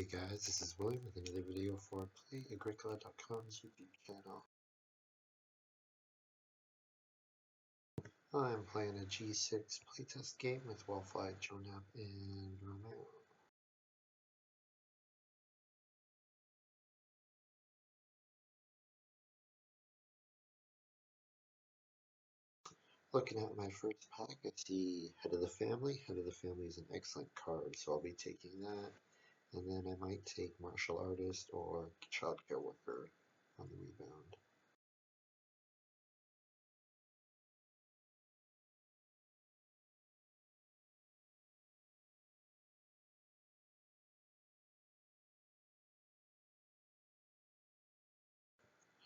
Hey guys, this is William with another video for Play-agricola.com's YouTube channel. I'm playing a G6 playtest game with Wellfly, Jonab, and Romeo. Looking at my first pack, I see Head of the Family. Head of the Family is an excellent card, so I'll be taking that. And then I might take Martial Artist or Child Care Worker on the rebound.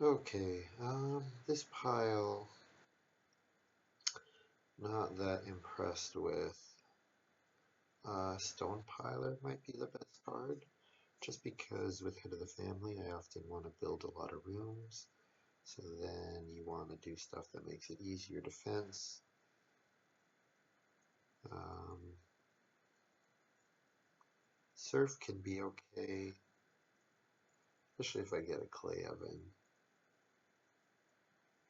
Okay, this pile, not that impressed with. Stone Piler might be the best card, just because with Head of the Family I often want to build a lot of rooms, so then you want to do stuff that makes it easier defense. Surf can be okay, especially if I get a clay oven.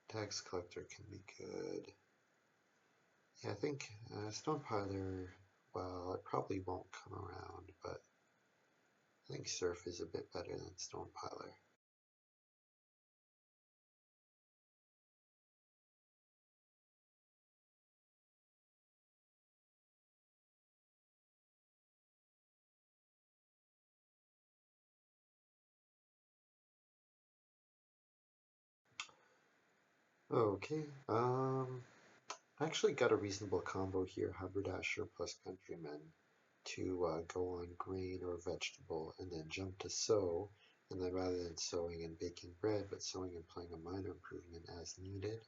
Tax Collector can be good. Yeah, I think Stone Piler, well, it probably won't come around, but I think Surf is a bit better than Stone Piler. Okay, I actually got a reasonable combo here, Haberdasher plus Countryman, to go on grain or vegetable, and then jump to sow, and then rather than sowing and baking bread, but sowing and playing a minor improvement as needed.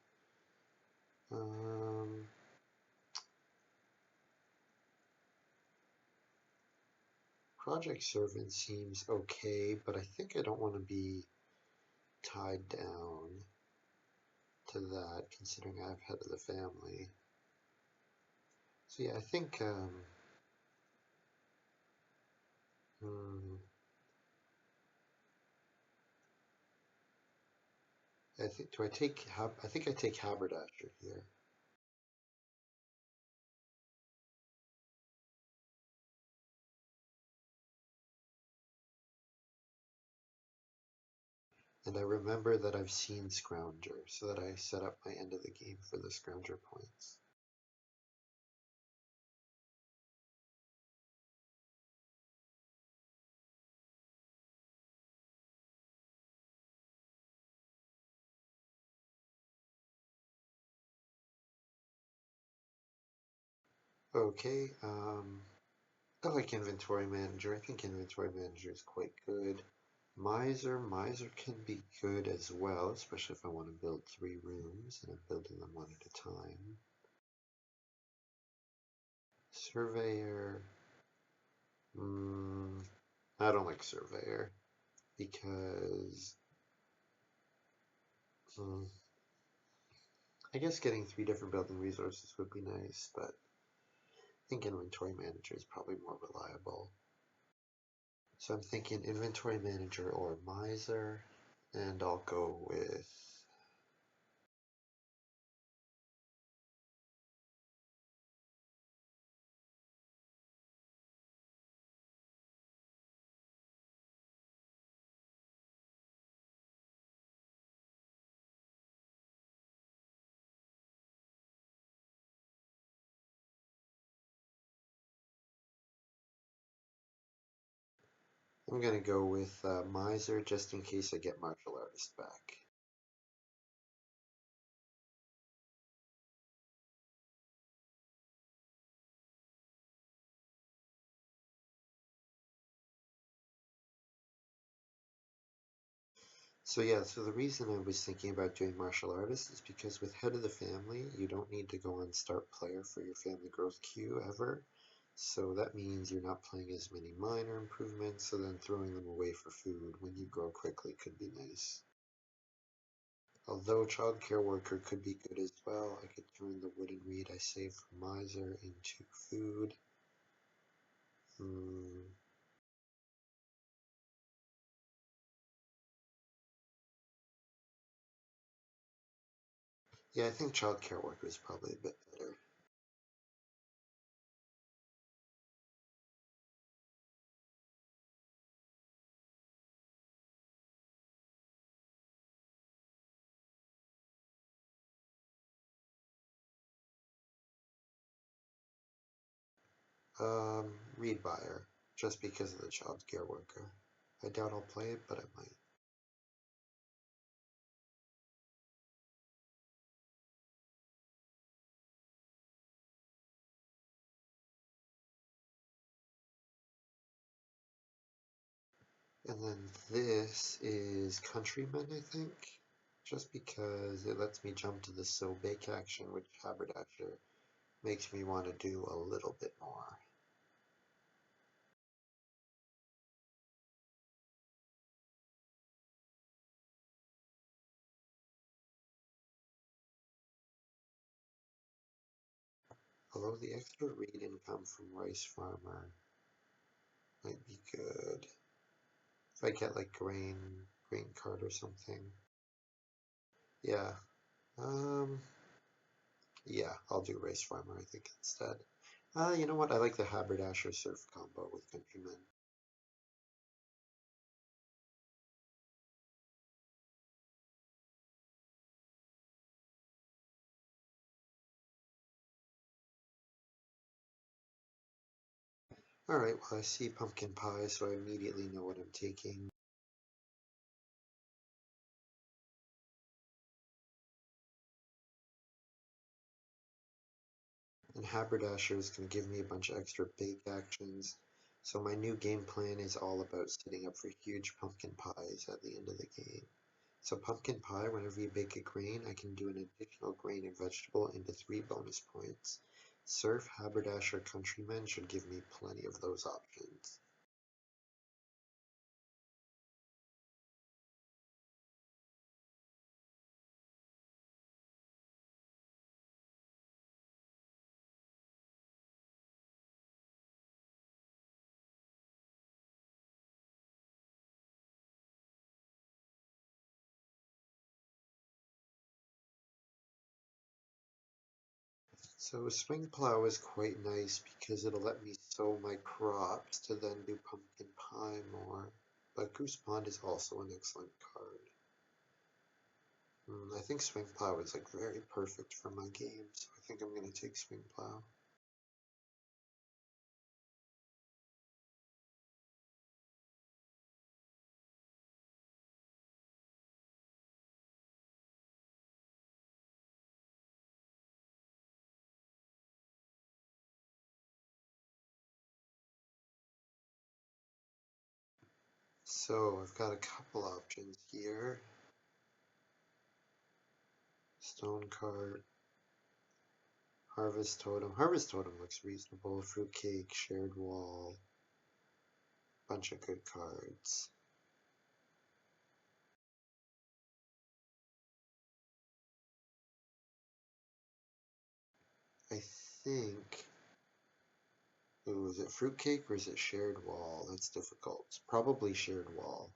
Project Servant seems okay, but I think I don't want to be tied down to that, considering I've Head of the Family. So yeah, I think I think I think I take Haberdasher here. And I remember that I've seen Scrounger, so that I set up my end of the game for the Scrounger points. Okay, I like Inventory Manager. I think Inventory Manager is quite good. Miser can be good as well, especially if I want to build 3 rooms and I'm building them one at a time. Surveyor, I don't like Surveyor because I guess getting 3 different building resources would be nice, but I think Inventory Manager is probably more reliable. So I'm thinking Inventory Manager or Miser, and I'll go with I'm gonna go with Miser just in case I get Martial Artist back. So yeah, so the reason I was thinking about doing Martial Artist is because with Head of the Family, you don't need to go on Start Player for your family growth queue ever. So that means you're not playing as many minor improvements, so then throwing them away for food when you grow quickly could be nice. Although Child Care Worker could be good as well, I could turn the wooden reed I saved from Miser into food. Yeah, I think childcare work is probably a bit better. Read buyer, just because of the childcare worker. I doubt I'll play it, but I might. And then this is Countryman, I think, just because it lets me jump to the So Bake action, which Haberdasher makes me want to do a little bit more. Although the extra read income from Rice Farmer might be good. If I get like grain cart or something. Yeah. Um, yeah, I'll do Rice Farmer, I think, instead. You know what? I like the Haberdasher Surf combo with Countryman. Alright, well I see pumpkin pie, so I immediately know what I'm taking. And Haberdasher is going to give me a bunch of extra bake actions. So my new game plan is all about setting up for huge pumpkin pies at the end of the game. So pumpkin pie, whenever you bake a grain, I can do an additional grain and vegetable into 3 bonus points. Surf, Haberdasher, Countryman should give me plenty of those options. So swing plow is quite nice because it'll let me sow my crops to then do pumpkin pie more. But Goose Pond is also an excellent card. I think swing plow is like very perfect for my game, so I think I'm gonna take swing plow. So I've got a couple options here. Stone cart, harvest totem. Harvest totem looks reasonable. Fruitcake, shared wall, bunch of good cards. I think. Ooh, is it fruitcake or is it shared wall? That's difficult. It's probably shared wall.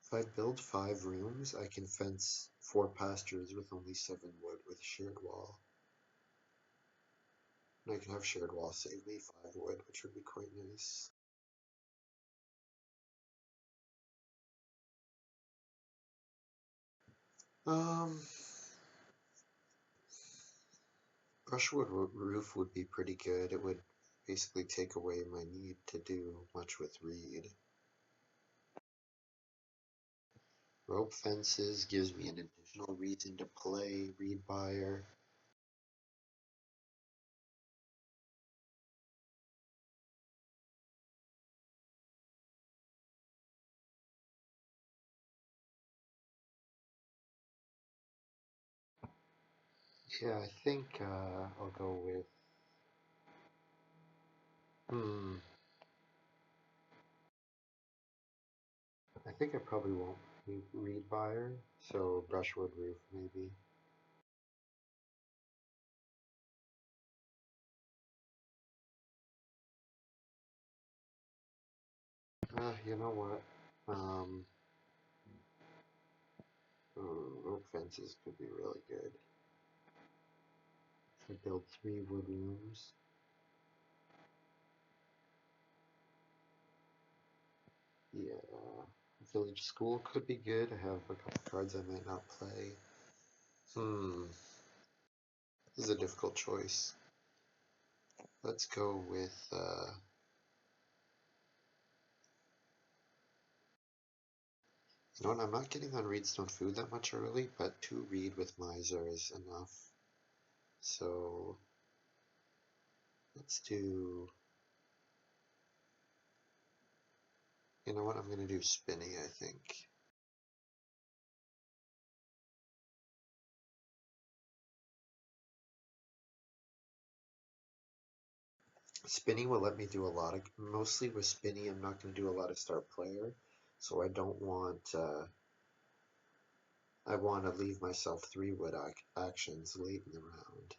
If I build 5 rooms, I can fence 4 pastures with only 7 wood with shared wall. And I can have shared wall save me 5 wood, which would be quite nice. Um, Brushwood roof would be pretty good. It would basically take away my need to do much with reed. Rope fences gives me an additional reason to play Reed Buyer. Yeah, I think I'll go with. Hmm. I think I probably won't Reed Buyer, so Brushwood Roof maybe. You know what? Um, Rope fences could be really good. If I build 3 wood looms. Yeah, Village School could be good. I have a couple cards I might not play. Hmm, this is a difficult choice. Let's go with, you know what, I'm not getting on Reedstone Food that much early, but 2 Reed with Miser is enough. So, let's do, you know what, I'm going to do Spinny, I think. Spinny will let me do a lot of, mostly with Spinny, I'm not going to do a lot of start player, so I don't want, I want to leave myself 3 wood actions late in the round.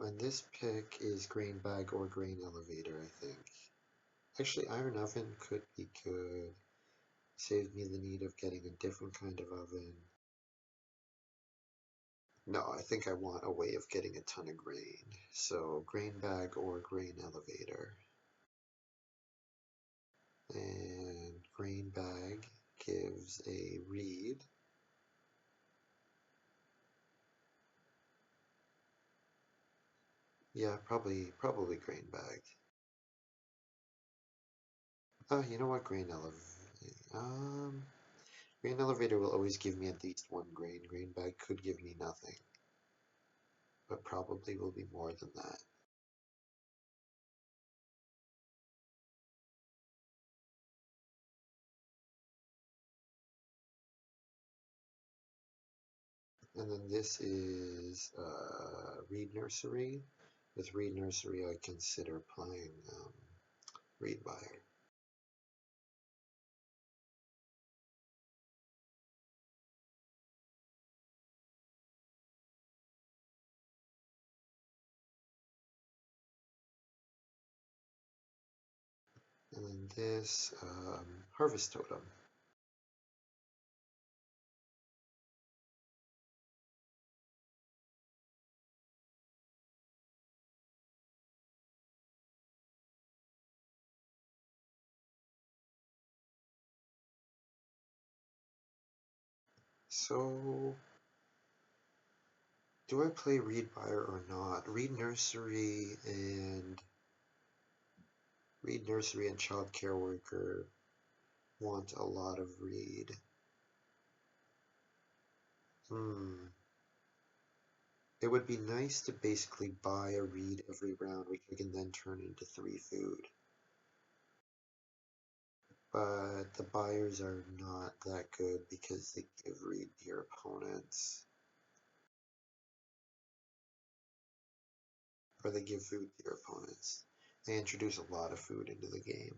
And this pick is Grain Bag or Grain Elevator, I think. Actually, Iron Oven could be good. Save me the need of getting a different kind of oven. No, I think I want a way of getting a ton of grain. So, Grain Bag or Grain Elevator. And Grain Bag gives a reed. Yeah, probably Grain Bag. You know what? Grain Elevator. Grain Elevator will always give me at least 1 grain. Grain Bag could give me nothing, but probably will be more than that. And then this is Reed Nursery. With Reed Nursery, I consider playing Reed Buyer. And then this Harvest Totem. So, do I play Reed Buyer or not? Reed Nursery and Child Care Worker want a lot of Reed. Hmm. It would be nice to basically buy a Reed every round, which I can then turn into 3 food. But the buyers are not that good because they give Reed to your opponents. Or they give food to your opponents. They introduce a lot of food into the game.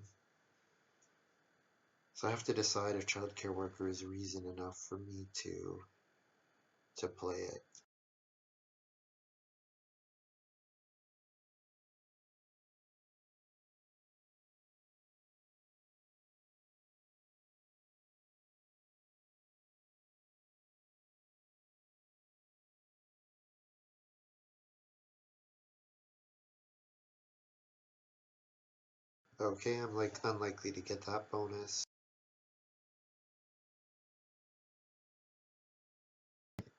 So I have to decide if Child Care Worker is reason enough for me to play it. Okay, I'm like unlikely to get that bonus.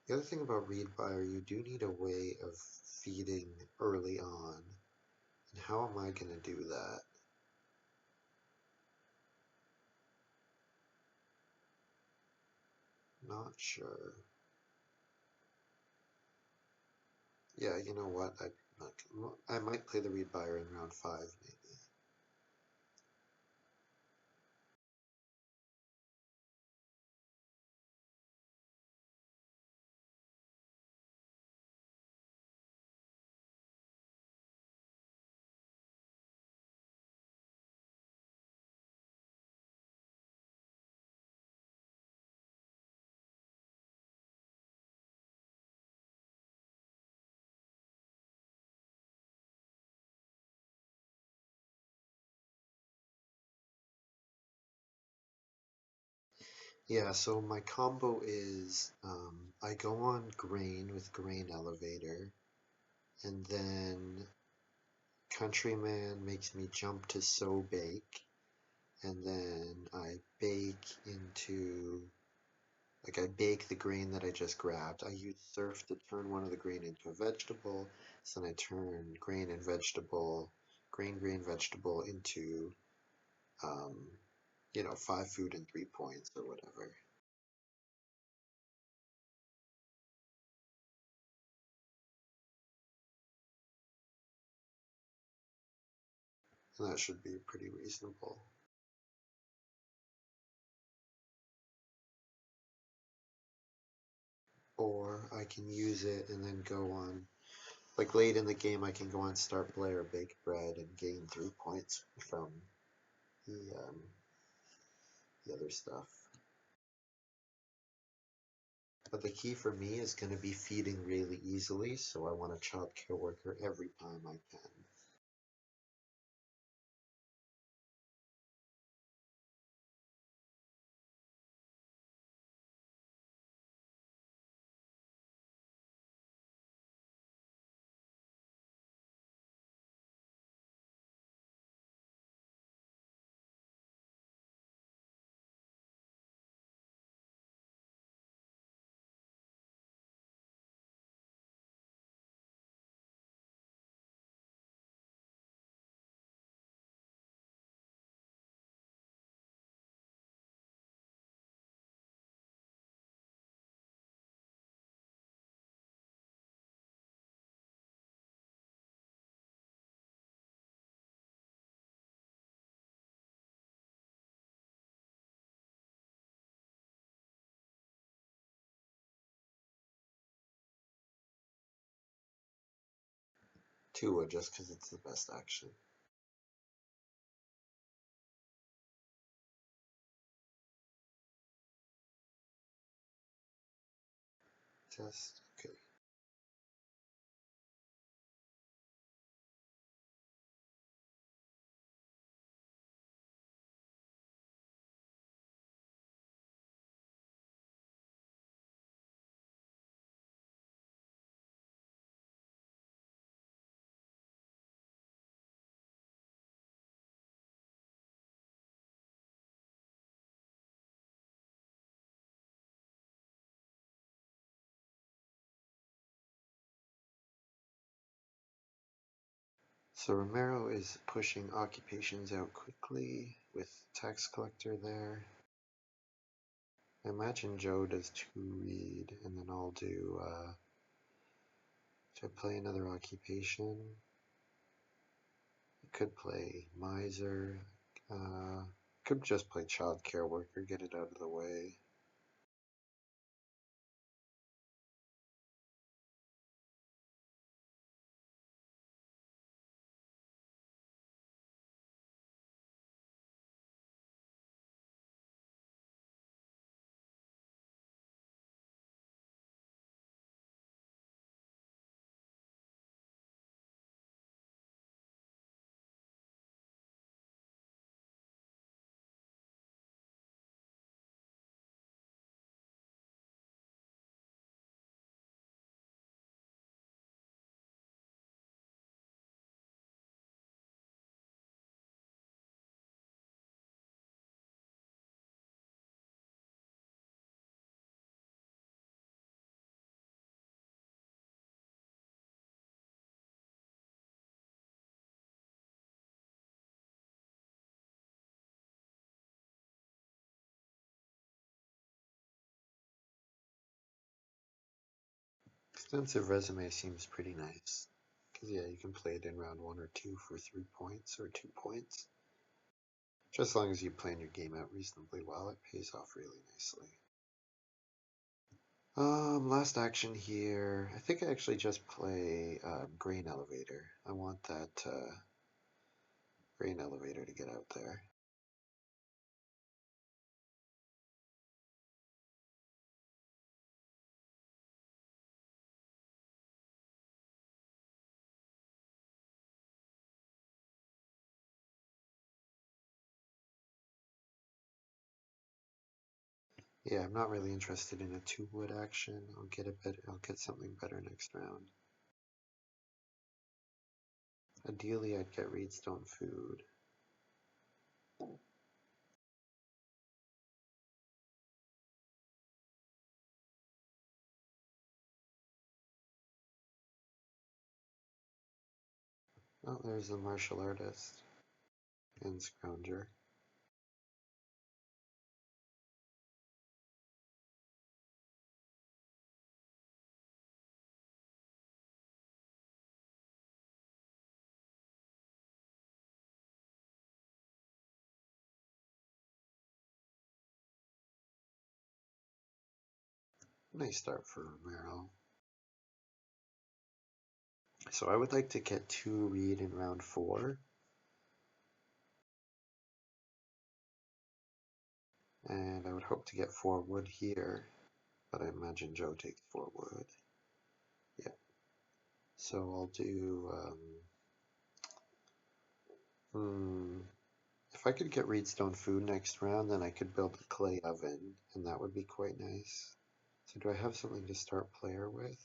The other thing about Reed Buyer, you do need a way of feeding early on. And how am I going to do that? Not sure. Yeah, you know what? I might play the read buyer in round 5, maybe. Yeah, so my combo is I go on grain with grain elevator, and then Countryman makes me jump to sow bake, and then I bake the grain that I just grabbed. I use surf to turn one of the grain into a vegetable, so then I turn grain and vegetable, grain, vegetable into, um, 5 food and 3 points or whatever. And that should be pretty reasonable. Or I can use it and then go on, like late in the game, I can go on start play or bake bread and gain 3 points from the other stuff. But the key for me is going to be feeding really easily, so I want a child care worker every time I can. Tua, just because it's the best action. Just, okay. So Romero is pushing occupations out quickly with tax collector there. I imagine Joe does 2 read, and then I'll do, should I play another occupation? I could play miser. Could just play child care worker, get it out of the way. Extensive resume seems pretty nice. Because, yeah, you can play it in round 1 or 2 for 3 points or 2 points. Just as long as you plan your game out reasonably well, it pays off really nicely. Last action here. I think I actually just play Grain Elevator. I want that Grain Elevator to get out there. Yeah, I'm not really interested in a 2-wood action. I'll get something better next round. Ideally, I'd get Reedstone Food. Oh, there's the Martial Artist and Scrounger. Nice start for Romero. So I would like to get 2 Reed in round 4. And I would hope to get 4 wood here. But I imagine Joe takes 4 wood. Yeah. So I'll do... if I could get Reedstone Food next round, then I could build a clay oven. And that would be quite nice. So do I have something to start player with?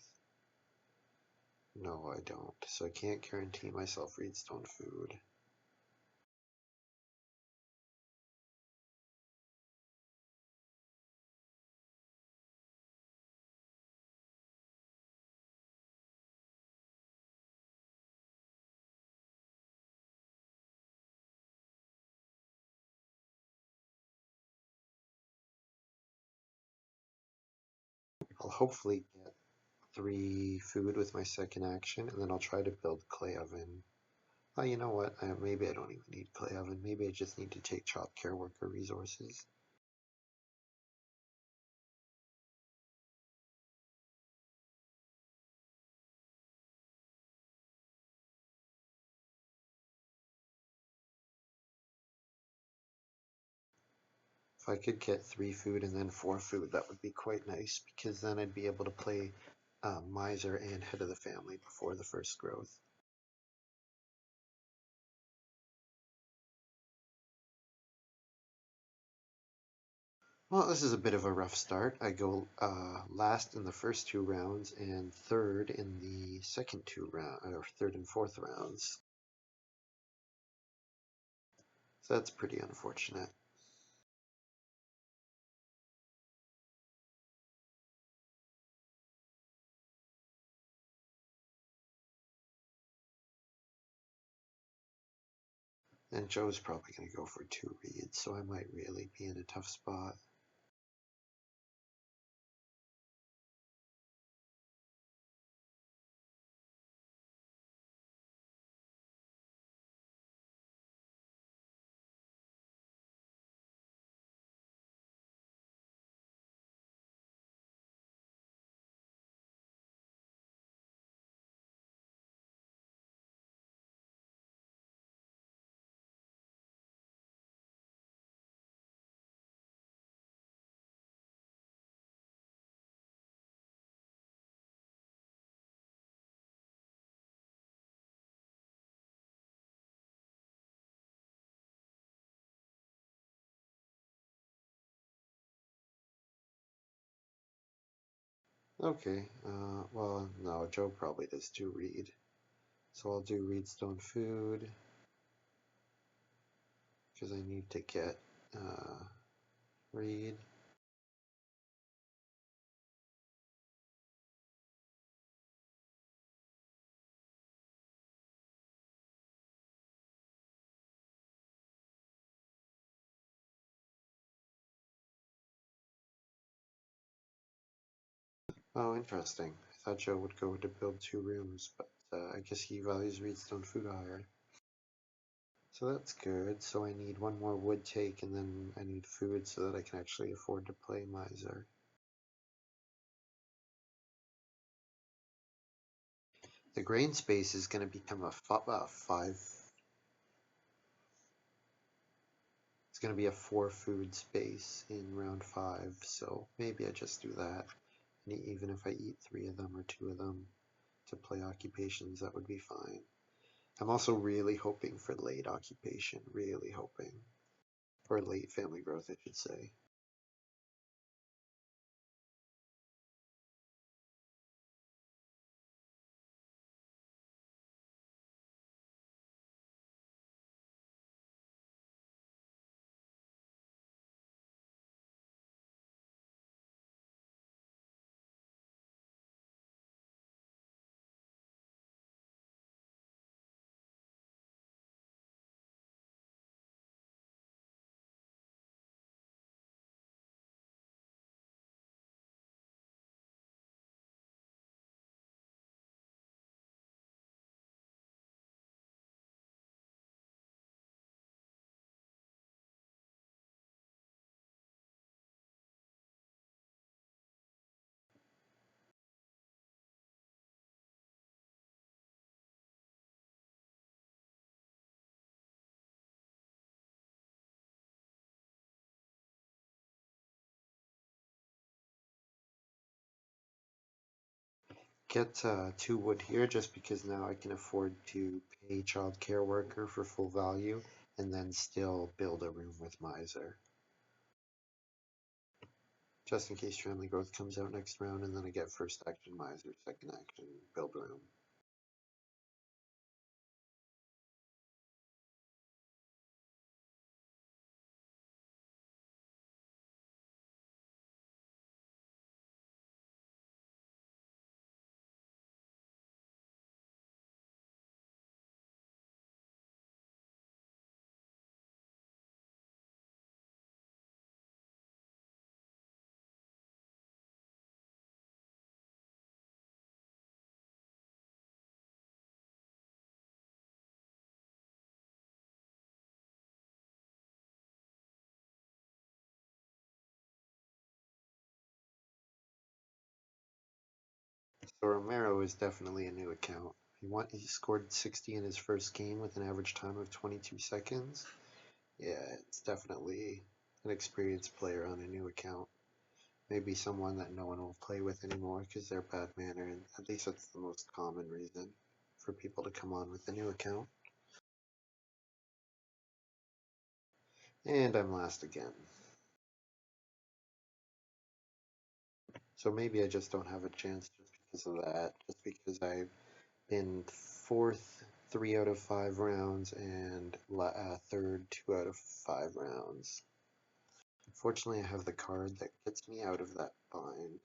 No, I don't. So I can't guarantee myself Reedstone Food. I'll hopefully get 3 food with my second action, and then I'll try to build clay oven. Oh, you know what? Maybe I don't even need clay oven. Maybe I just need to take child care worker resources. If I could get 3 food and then 4 food, that would be quite nice, because then I'd be able to play Miser and Head of the Family before the first growth. Well, this is a bit of a rough start. I go last in the first 2 rounds and third in the second 2 rounds, or third and fourth rounds. So that's pretty unfortunate. And Joe's probably going to go for 2 reads, so I might really be in a tough spot. Okay, well, no, Joe probably does 2 read. So I'll do Reedstone Food, because I need to get read. Oh, interesting. I thought Joe would go to build 2 rooms, but I guess he values Reedstone food higher. So that's good. So I need 1 more wood take, and then I need food so that I can actually afford to play Miser. The grain space is going to become a 5. It's going to be a 4 food space in round 5, so maybe I just do that. And even if I eat 3 of them or 2 of them to play occupations, that would be fine. I'm also really hoping for late occupation, really hoping. Or late family growth, I should say. Get 2 wood here just because now I can afford to pay child care worker for full value and then still build a room with Miser. Just in case family growth comes out next round, and then I get first action Miser, second action build room. So Romero is definitely a new account. He scored 60 in his first game with an average time of 22 seconds. Yeah, it's definitely an experienced player on a new account. Maybe someone that no one will play with anymore because they're bad manner, and at least that's the most common reason for people to come on with a new account. And I'm last again. So maybe I just don't have a chance just because of that, just because I've been fourth 3 out of 5 rounds and third 2 out of 5 rounds. Fortunately, I have the card that gets me out of that bind.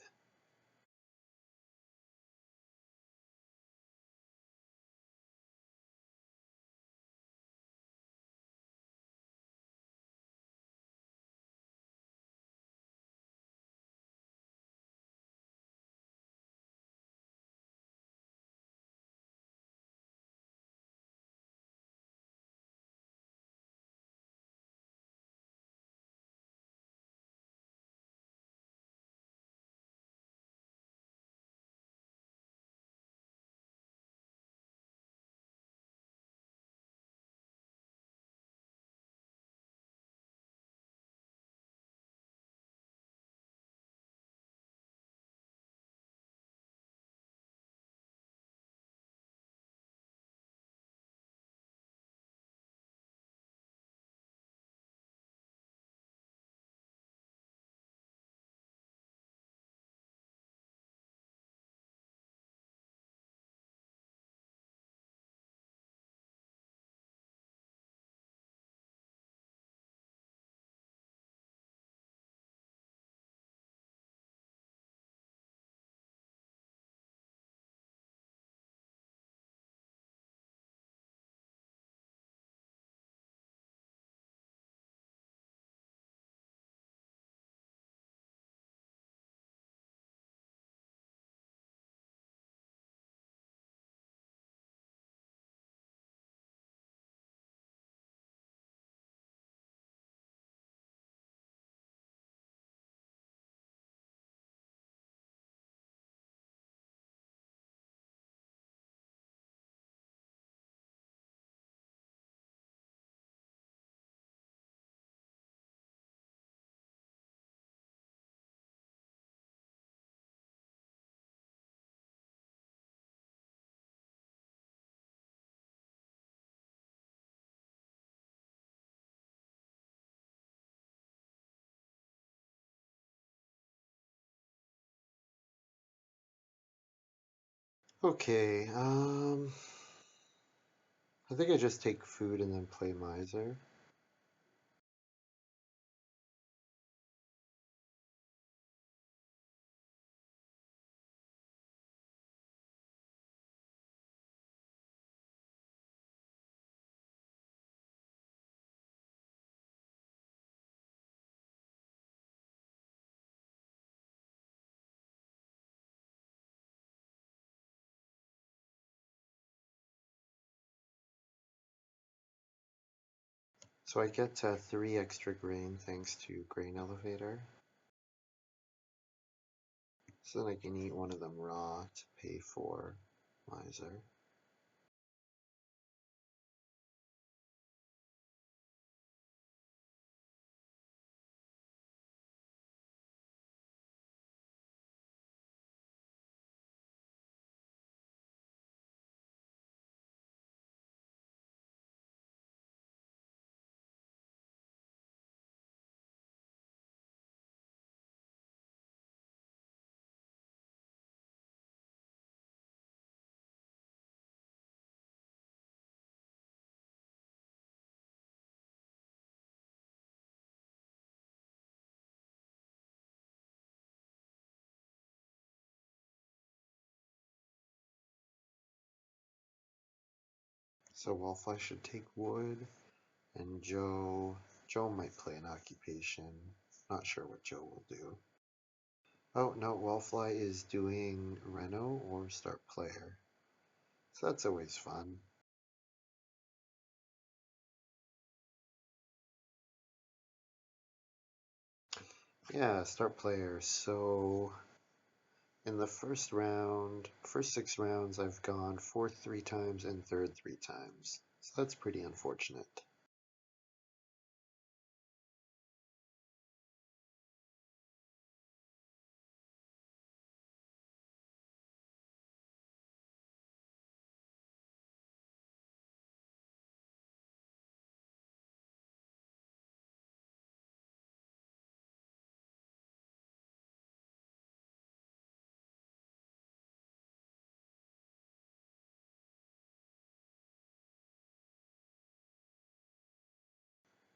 Okay, I think I just take food and then play miser. So I get 3 extra grain thanks to grain elevator. So then I can eat one of them raw to pay for miser. So Wallfly should take wood, and Joe might play an occupation. Not sure what Joe will do. Oh no, Wallfly is doing Reno or start player. So that's always fun. Yeah, start player. So in the first 6 rounds, I've gone fourth 3 times and third 3 times. So that's pretty unfortunate.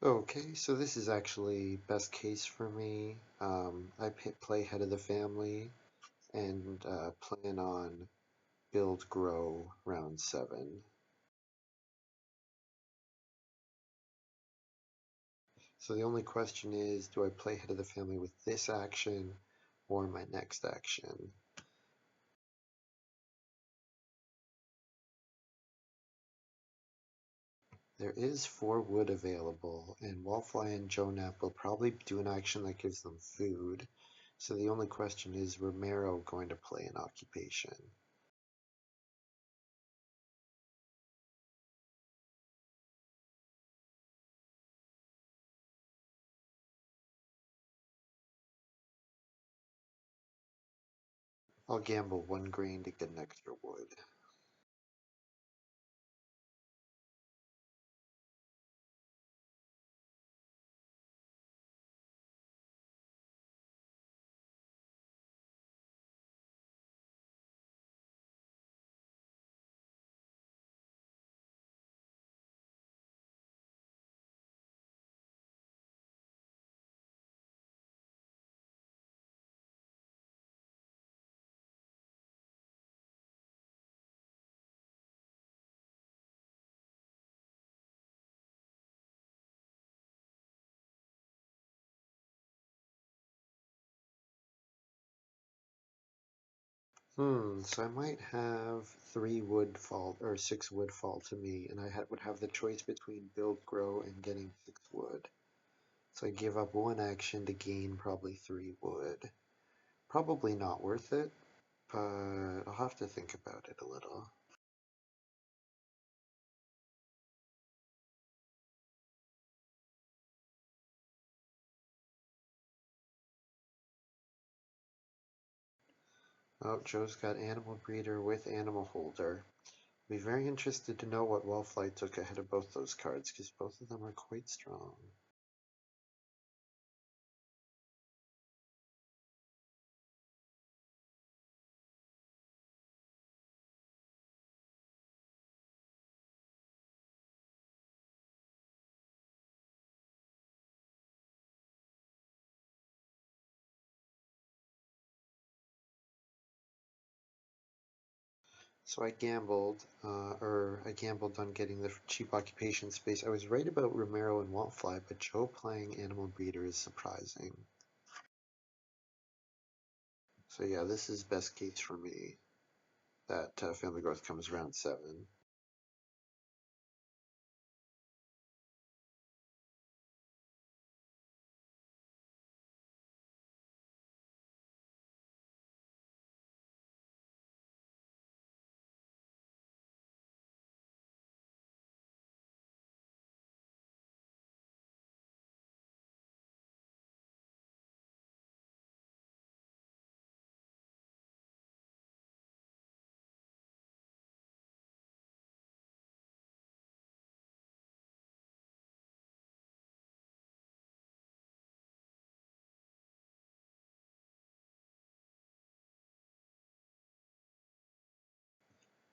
Okay, so this is actually best case for me. I play head of the family and plan on build grow round 7. So the only question is, do I play head of the family with this action or my next action? There is 4 wood available, and Wallfly and Jonap will probably do an action that gives them food. So the only question is, Romero going to play an occupation? I'll gamble 1 grain to get an extra wood. So I might have 3 wood fall or 6 wood fall to me, and I would have the choice between build, grow, and getting 6 wood. So I give up 1 action to gain probably 3 wood. Probably not worth it, but I'll have to think about it a little. Oh, Joe's got animal breeder with animal holder. Be very interested to know what Wellfly took ahead of both those cards, because both of them are quite strong. So I gambled on getting the cheap occupation space. I was right about Romero and Wantfly, but Joe playing Animal Breeder is surprising. So yeah, this is best case for me, that Family Growth comes round 7.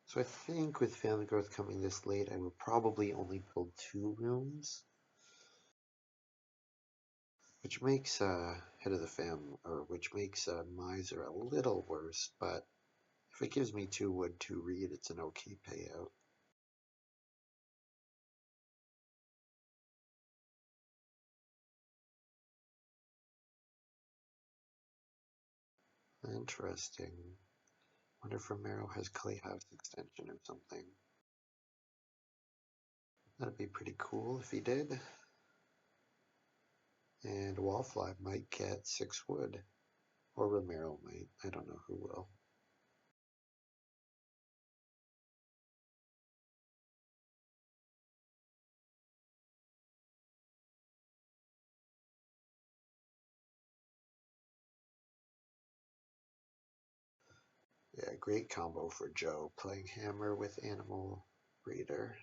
So I think with Family Growth coming this late, I would probably only build 2 rooms, which makes Head of the Fam, or which makes Miser a little worse, but if it gives me 2 wood, 2 reed, it's an okay payout. Interesting. Wonder if Romero has Clay House extension or something. That'd be pretty cool if he did. And Wallfly might get 6 wood. Or Romero might. I don't know who will. Yeah, great combo for Joe, playing Hammer with Animal Breeder.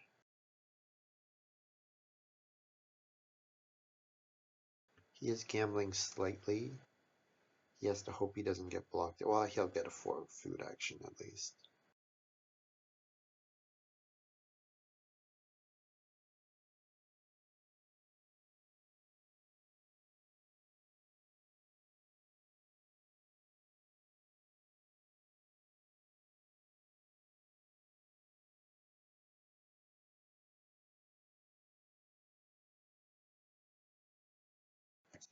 He is gambling slightly. He has to hope he doesn't get blocked. Well, he'll get a 4 food action at least.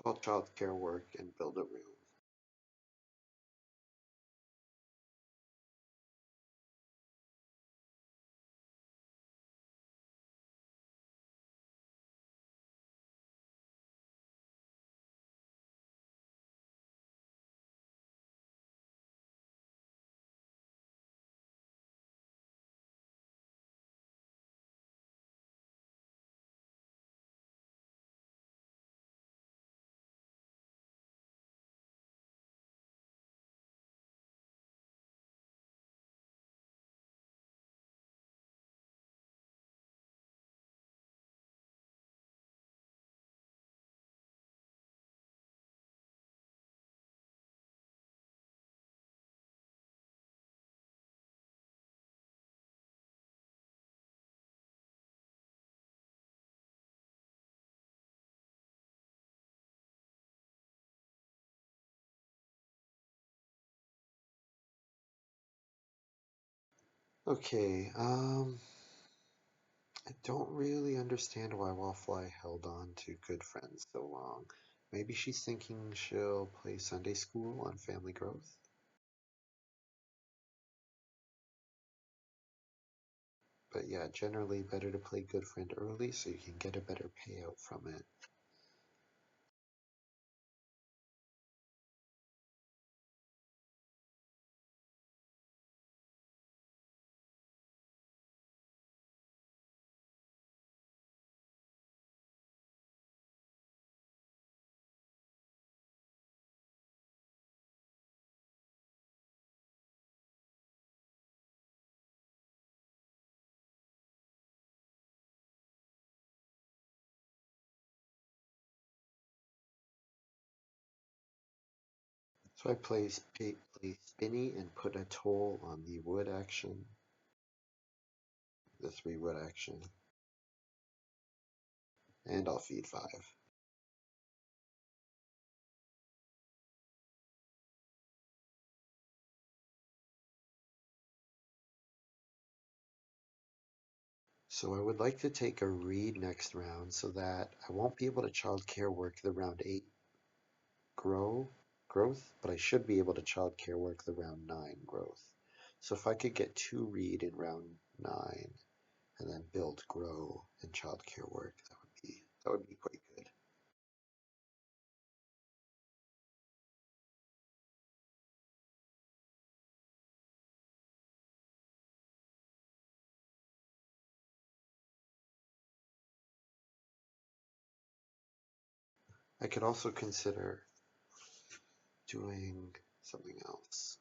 All childcare work and build a room. Okay, I don't really understand why Wallfly held on to Good Friends so long. Maybe she's thinking she'll play Sunday School on Family Growth? But yeah, generally better to play Good Friend early so you can get a better payout from it. So I play Spinny and put a toll on the wood action, the 3 wood action, and I'll feed 5. So I would like to take a read next round so that I won't be able to childcare work the round 8 growth, but I should be able to childcare work the round 9 growth. So if I could get 2 read in round 9 and then build, grow, and childcare work, that would be quite good. I could also consider doing something else.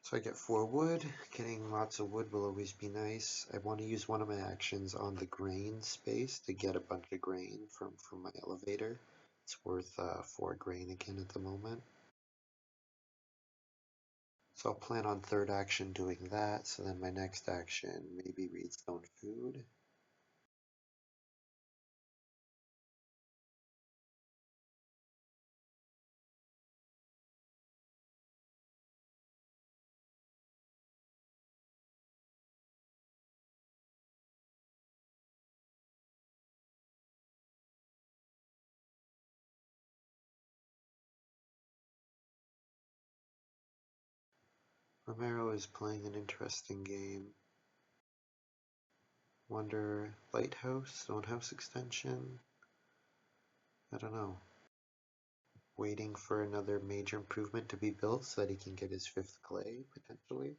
So I get 4 wood. Getting lots of wood will always be nice. I want to use one of my actions on the grain space to get a bunch of grain from my elevator. It's worth 4 grain again at the moment. So I'll plan on third action doing that. So then my next action, maybe read stone food. Romero is playing an interesting game. Wonder lighthouse, stone house extension. I don't know. Waiting for another major improvement to be built so that he can get his 5th clay, potentially.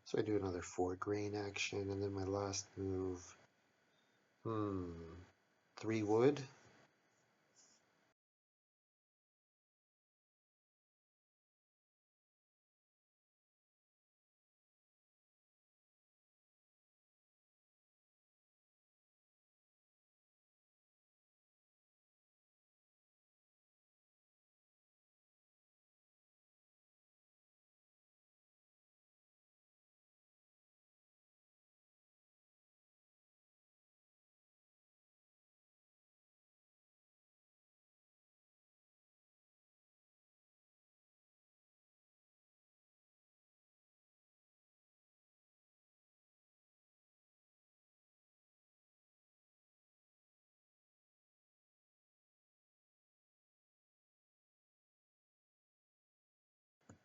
So I do another 4 grain action, and then my last move, 3 wood.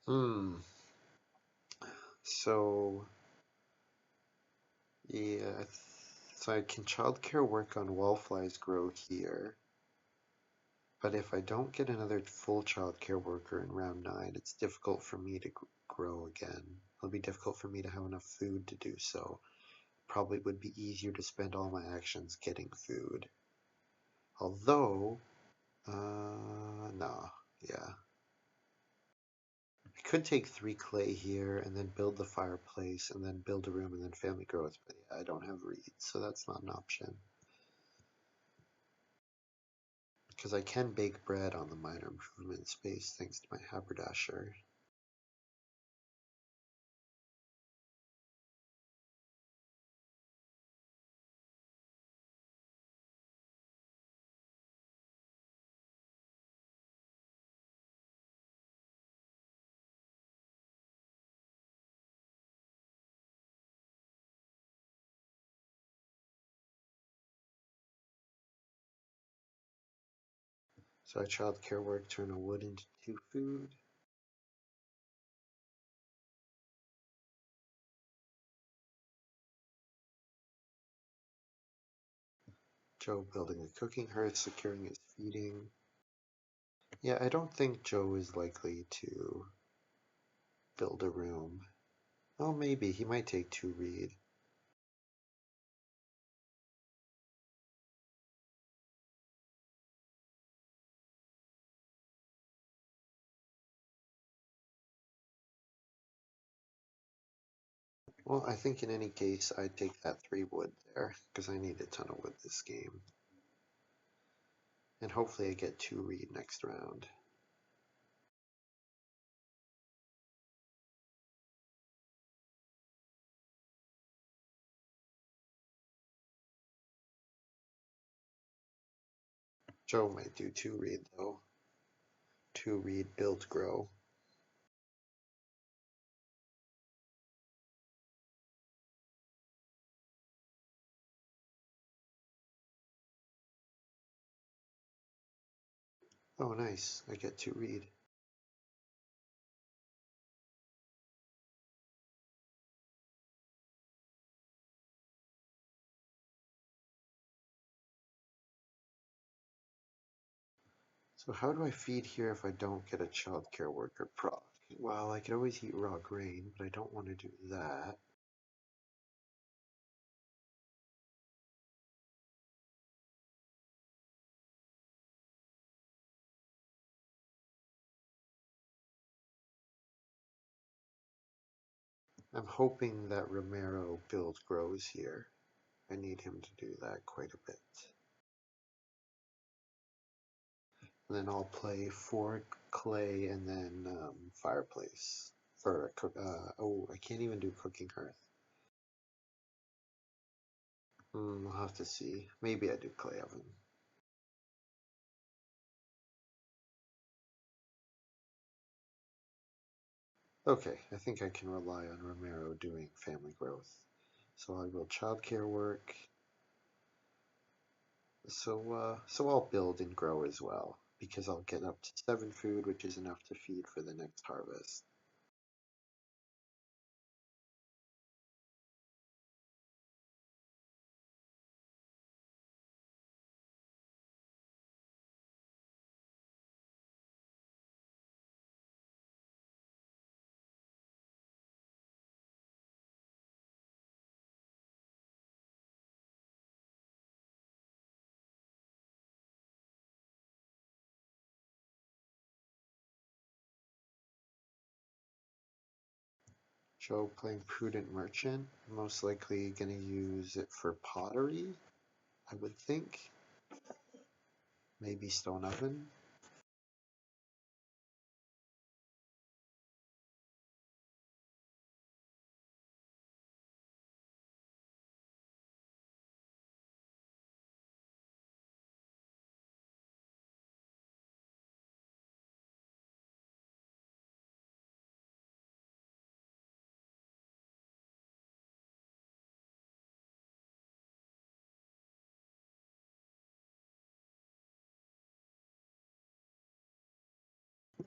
Hmm. So yeah, so I can childcare work on wallflies grow here. But if I don't get another full childcare worker in round 9, it's difficult for me to grow again. It'll be difficult for me to have enough food to do so. Probably would be easier to spend all my actions getting food. Although, no, yeah. I could take 3 clay here and then build the fireplace and then build a room and then family growth, but yeah, I don't have reeds, so that's not an option. Because I can bake bread on the minor improvement space thanks to my haberdasher. So I childcare work, turn a wood into 2 food. Joe building a cooking hearth, securing his feeding. Yeah, I don't think Joe is likely to build a room. Oh, maybe. He might take 2 reed. Well, I think in any case, I'd take that 3 wood there, because I need a ton of wood this game. And hopefully I get 2 reed next round. Joe might do 2 reed though. 2 reed build grow. Oh, nice. I get 2 reed. So how do I feed here if I don't get a childcare worker proc? Well, I could always eat raw grain, but I don't want to do that. I'm hoping that Romero build grows here. I need him to do that quite a bit. And then I'll play fork, clay, and then fireplace. For oh, I can't even do cooking hearth. I'll have to see. Maybe I do clay oven. Okay, I think I can rely on Romero doing family growth. So I will childcare work. So I'll build and grow as well, because I'll get up to 7 food, which is enough to feed for the next harvest. Joe playing prudent merchant, most likely going to use it for pottery, I would think. Maybe stone oven.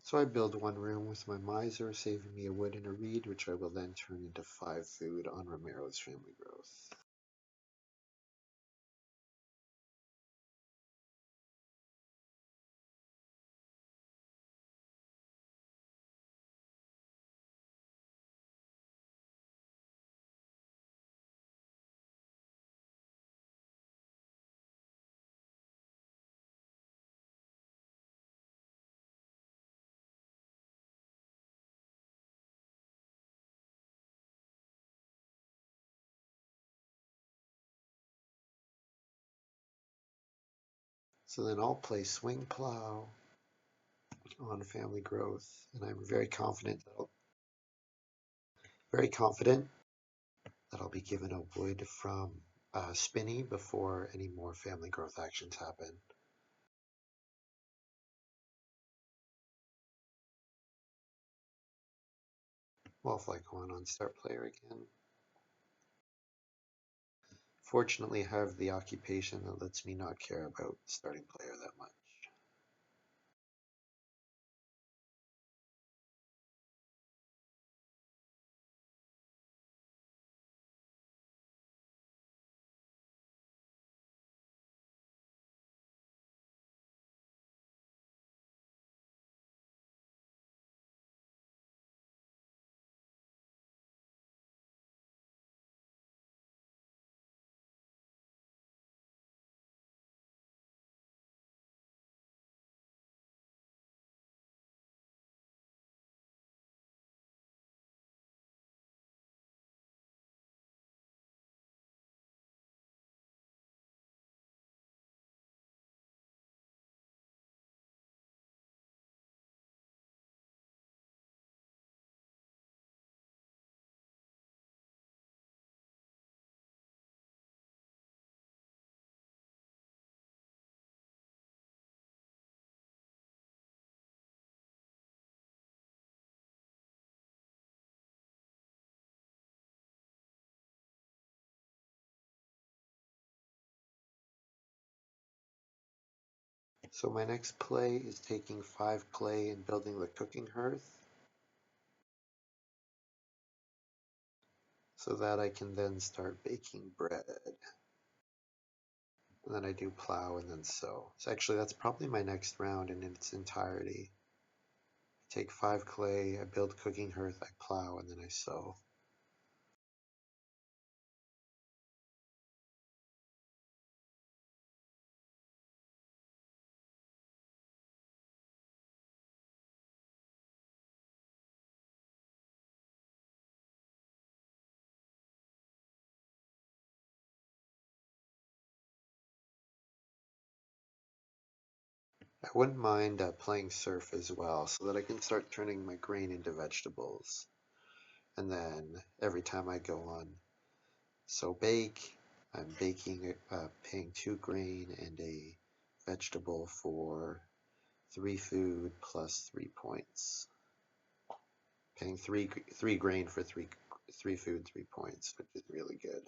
So I build 1 room with my miser, saving me a wood and a reed, which I will then turn into 5 food on Romero's family growth. So then I'll play swing plow on family growth, and I'm very confident that I'll be given a wood from Spinny before any more family growth actions happen. Well, if I go on start player again. Fortunately, I have the occupation that lets me not care about starting player that much. So my next play is taking 5 clay and building the cooking hearth so that I can then start baking bread. And then I do plow and then sow. So actually that's probably my next round in its entirety. I take 5 clay, I build cooking hearth, I plow, and then I sow. I wouldn't mind playing surf as well so that I can start turning my grain into vegetables. And then every time I go on sow bake, I'm paying 2 grain and a vegetable for 3 food plus 3 points. Paying three grain for three food, 3 points, which is really good.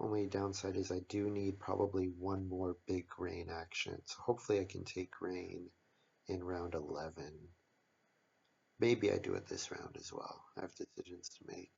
Only downside is I do need probably one more big grain action, so hopefully I can take grain in round 11. Maybe I do it this round as well. I have decisions to make.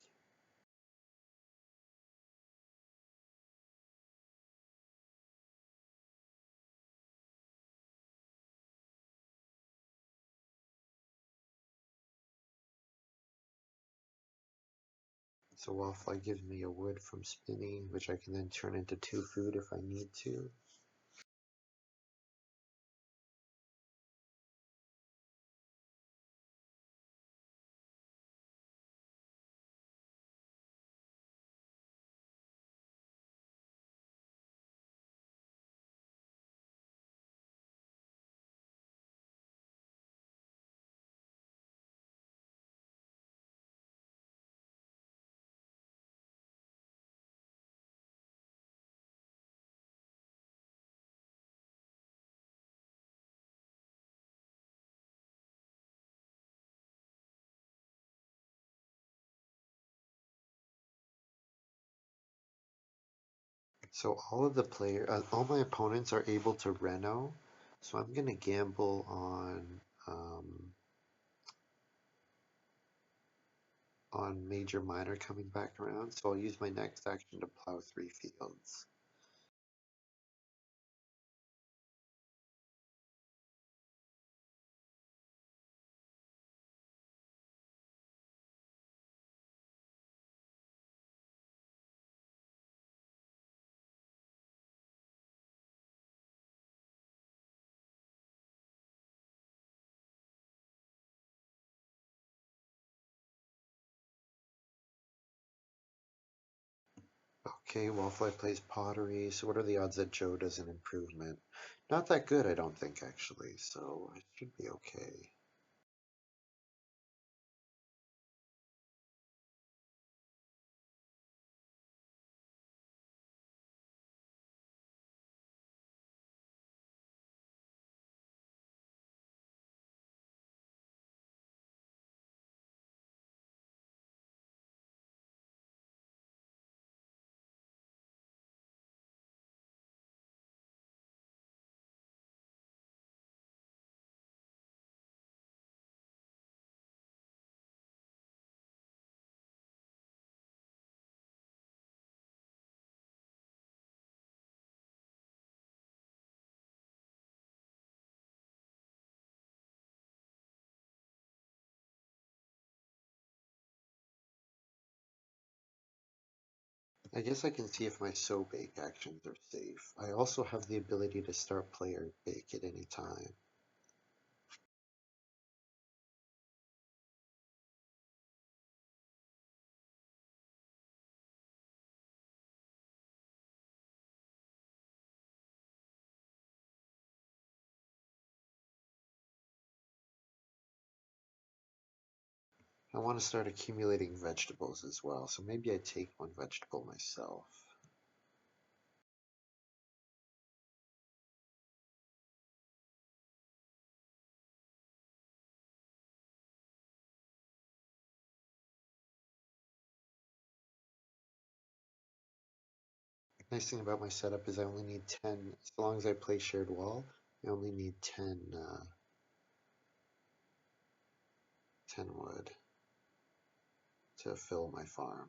So Wallfly gives me a wood from spinning, which I can then turn into 2 food if I need to. So all my opponents are able to Reno, so I'm gonna gamble on Major Minor coming back around. So I'll use my next action to plow 3 fields. Okay, Wallfly plays pottery. So what are the odds that Joe does an improvement? Not that good, I don't think, actually. So I should be okay. I guess I can see if my sow bake actions are safe. I also have the ability to start player bake at any time. I want to start accumulating vegetables as well, so maybe I take 1 vegetable myself. Nice thing about my setup is I only need 10, as long as I play shared wall, I only need 10 wood to fill my farm.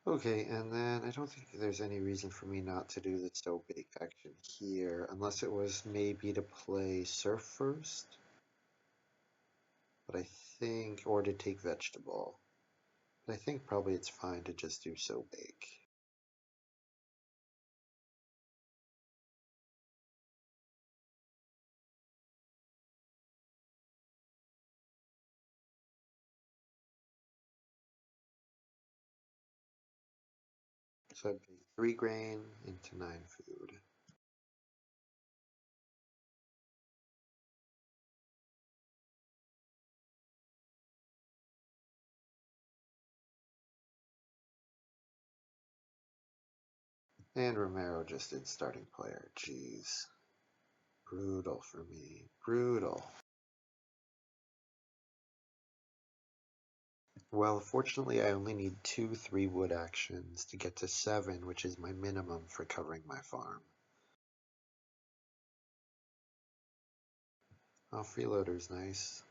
Okay, and then I don't think there's any reason for me not to do the so big action here, unless it was maybe to play surf first. But I think, or to take vegetable. But I think probably it's fine to just do so big. So I'd be 3 grain into 9 food. And Romero just did starting player. Jeez. Brutal for me. Brutal. Well, fortunately, I only need 2 3-wood actions to get to 7, which is my minimum for covering my farm. Oh, freeloader's nice.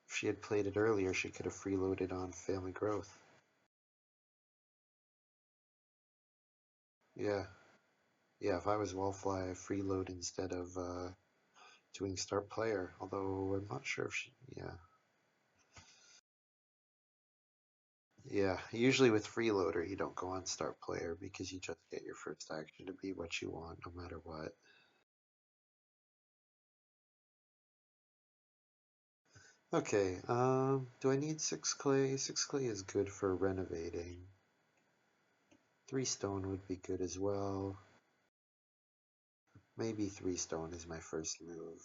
If she had played it earlier, she could have freeloaded on family growth. Yeah. Yeah, if I was Wallfly, I freeload instead of doing start player. Although I'm not sure if she... Yeah. Yeah, usually with freeloader, you don't go on start player because you just get your first action to be what you want, no matter what. Okay, do I need 6 clay? 6 clay is good for renovating. 3 stone would be good as well. Maybe 3 stone is my first move.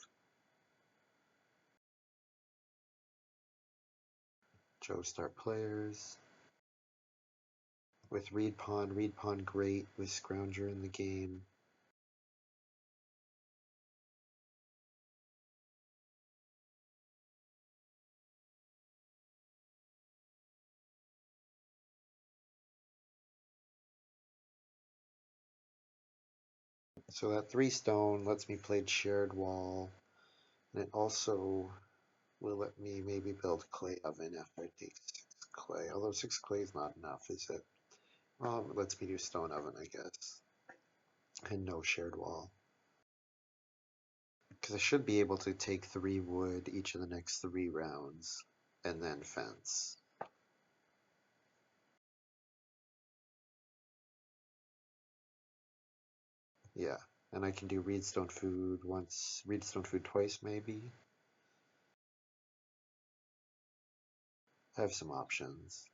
Joe start players. With Reed Pawn great with Scrounger in the game. So that 3 stone lets me play shared wall, and it also will let me maybe build clay oven after I take 6 clay. Although 6 clay is not enough, is it? Well, it lets me do stone oven, I guess, and no shared wall. Because I should be able to take 3 wood each of the next 3 rounds, and then fence. Yeah, and I can do reedstone food once, reedstone food twice maybe. I have some options.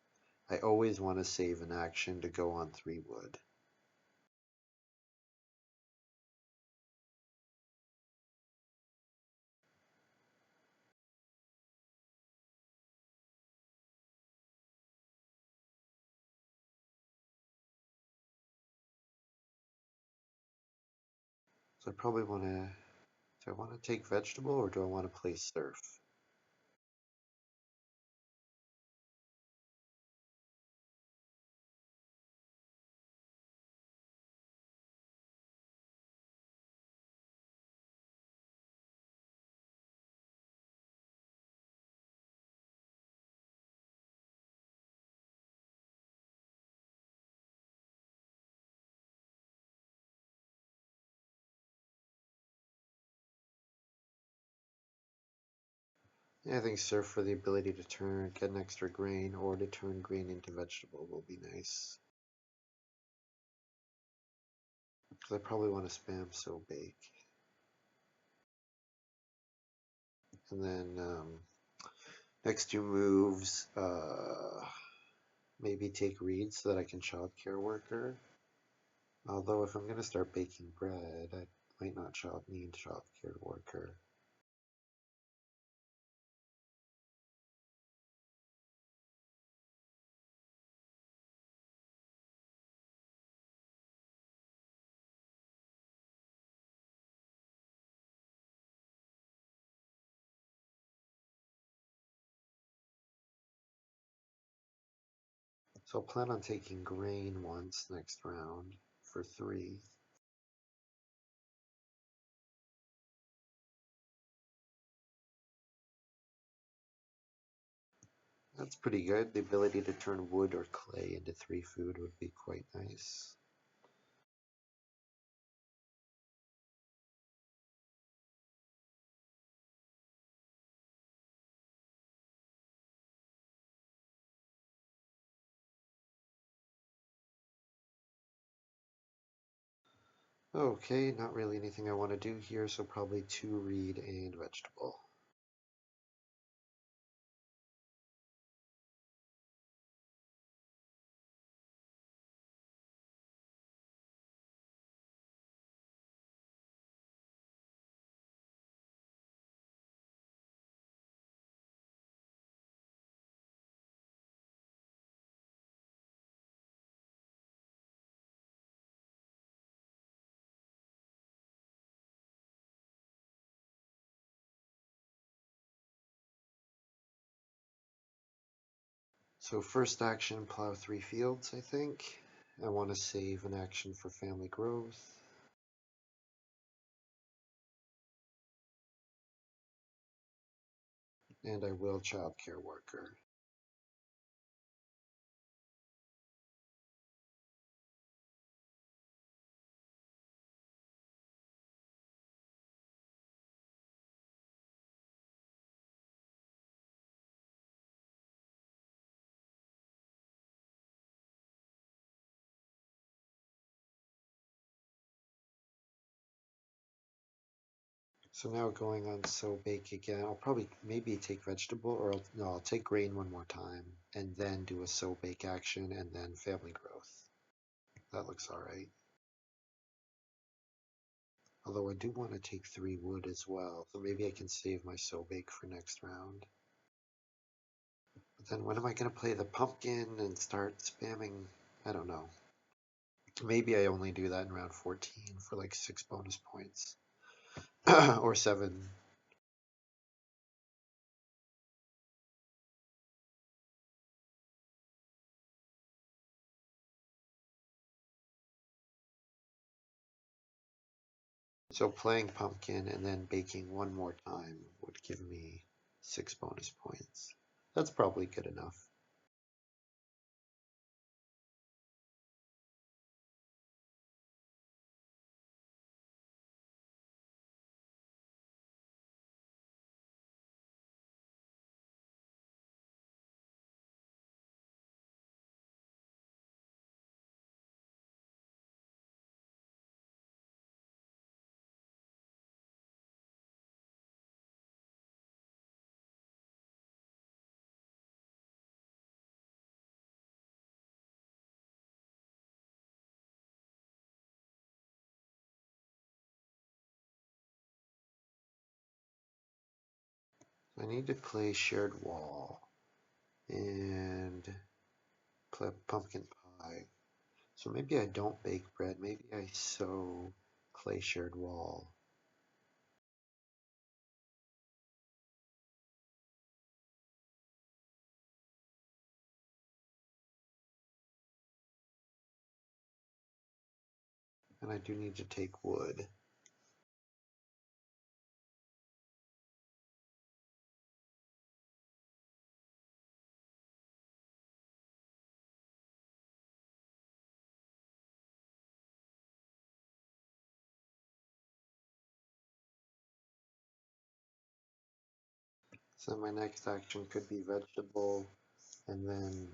I always want to save an action to go on 3 wood. So I probably want to, do I want to take vegetable or do I want to play surf? Yeah, I think surf for the ability to turn, get an extra grain, or to turn grain into vegetable will be nice. Because I probably want to spam so bake. And then next 2 moves, maybe take reeds so that I can childcare worker. Although if I'm going to start baking bread, I might not need childcare worker. So I'll plan on taking grain once next round for 3. That's pretty good. The ability to turn wood or clay into 3 food would be quite nice. Okay, not really anything I want to do here, so probably 2 reed and vegetable. So first action, plow 3 fields, I think. I want to save an action for family growth. And I will childcare worker. So now going on so bake again, I'll probably maybe take vegetable or no, I'll take grain one more time and then do a so bake action and then family growth. That looks alright. Although I do want to take 3 wood as well, so maybe I can save my so bake for next round. But then when am I going to play the pumpkin and start spamming? I don't know. Maybe I only do that in round 14 for like 6 bonus points. Or 7. So playing pumpkin and then baking one more time would give me 6 bonus points. That's probably good enough. I need to play shared wall and play pumpkin pie. So maybe I don't bake bread. Maybe I sew clay shared wall. And I do need to take wood. So my next action could be vegetable and then,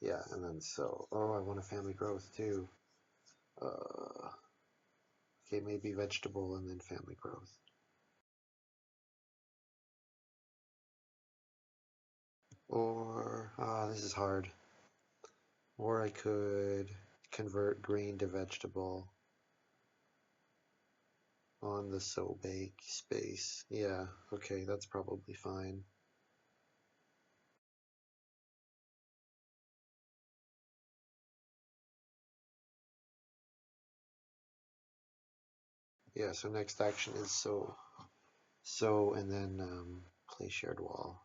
yeah, and then sew. Oh, I want a family growth too. Okay, maybe vegetable and then family growth. Or, this is hard. Or I could convert green to vegetable on the sew bake space. Yeah, okay, that's probably fine. Yeah, so next action is sew and then play shared wall.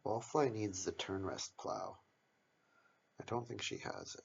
Wallfly needs the turn rest plow. I don't think she has it.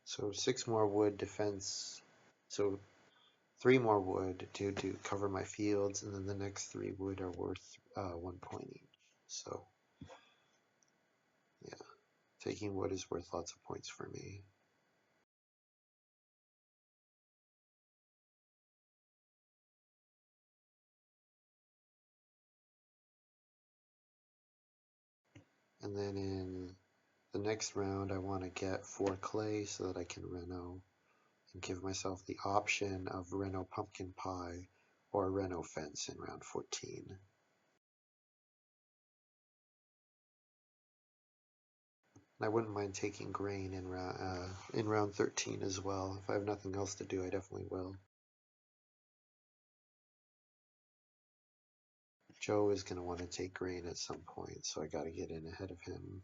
So 6 more wood defense. So 3 more wood to cover my fields, and then the next 3 wood are worth 1 point each. So yeah, taking wood is worth lots of points for me. And then in the next round, I want to get 4 clay so that I can reno and give myself the option of reno pumpkin pie or reno fence in round 14. I wouldn't mind taking grain in round 13 as well. If I have nothing else to do, I definitely will. Joe is going to want to take grain at some point, so I got to get in ahead of him.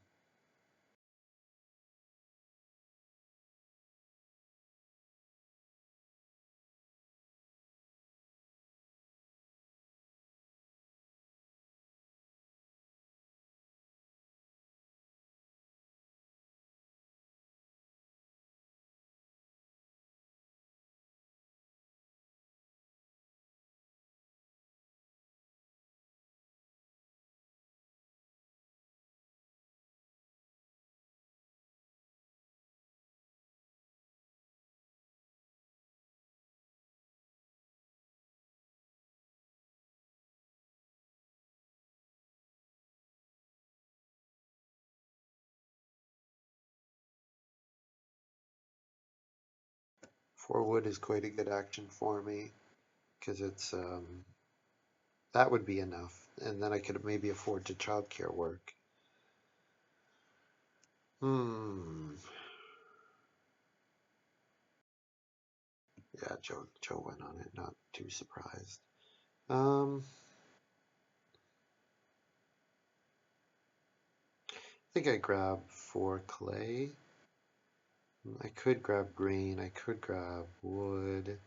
Four wood is quite a good action for me because it's that would be enough, and then I could maybe afford to childcare work. Yeah, Joe went on it, not too surprised. I think I grab 4 clay. I could grab grain, I could grab wood.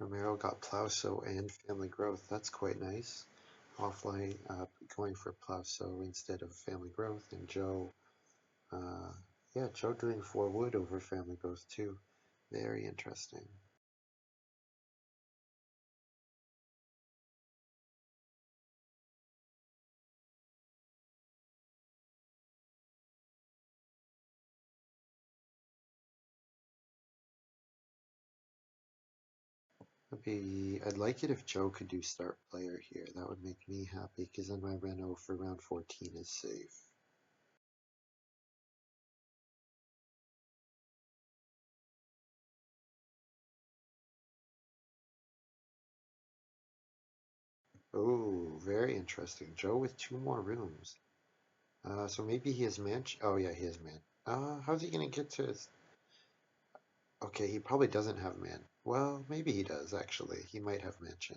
Romero got plow sow and family growth. That's quite nice. Offline going for plow sow instead of family growth, and Joe, yeah, Joe doing 4 wood over family growth too. Very interesting. I'd like it if Joe could do start player here. That would make me happy because then my reno for round 14 is safe. Oh, very interesting. Joe with 2 more rooms. So maybe he has mansion. Oh yeah, he has man. How's he gonna get to his? Okay, he probably doesn't have man. Well, maybe he does actually. He might have mansion.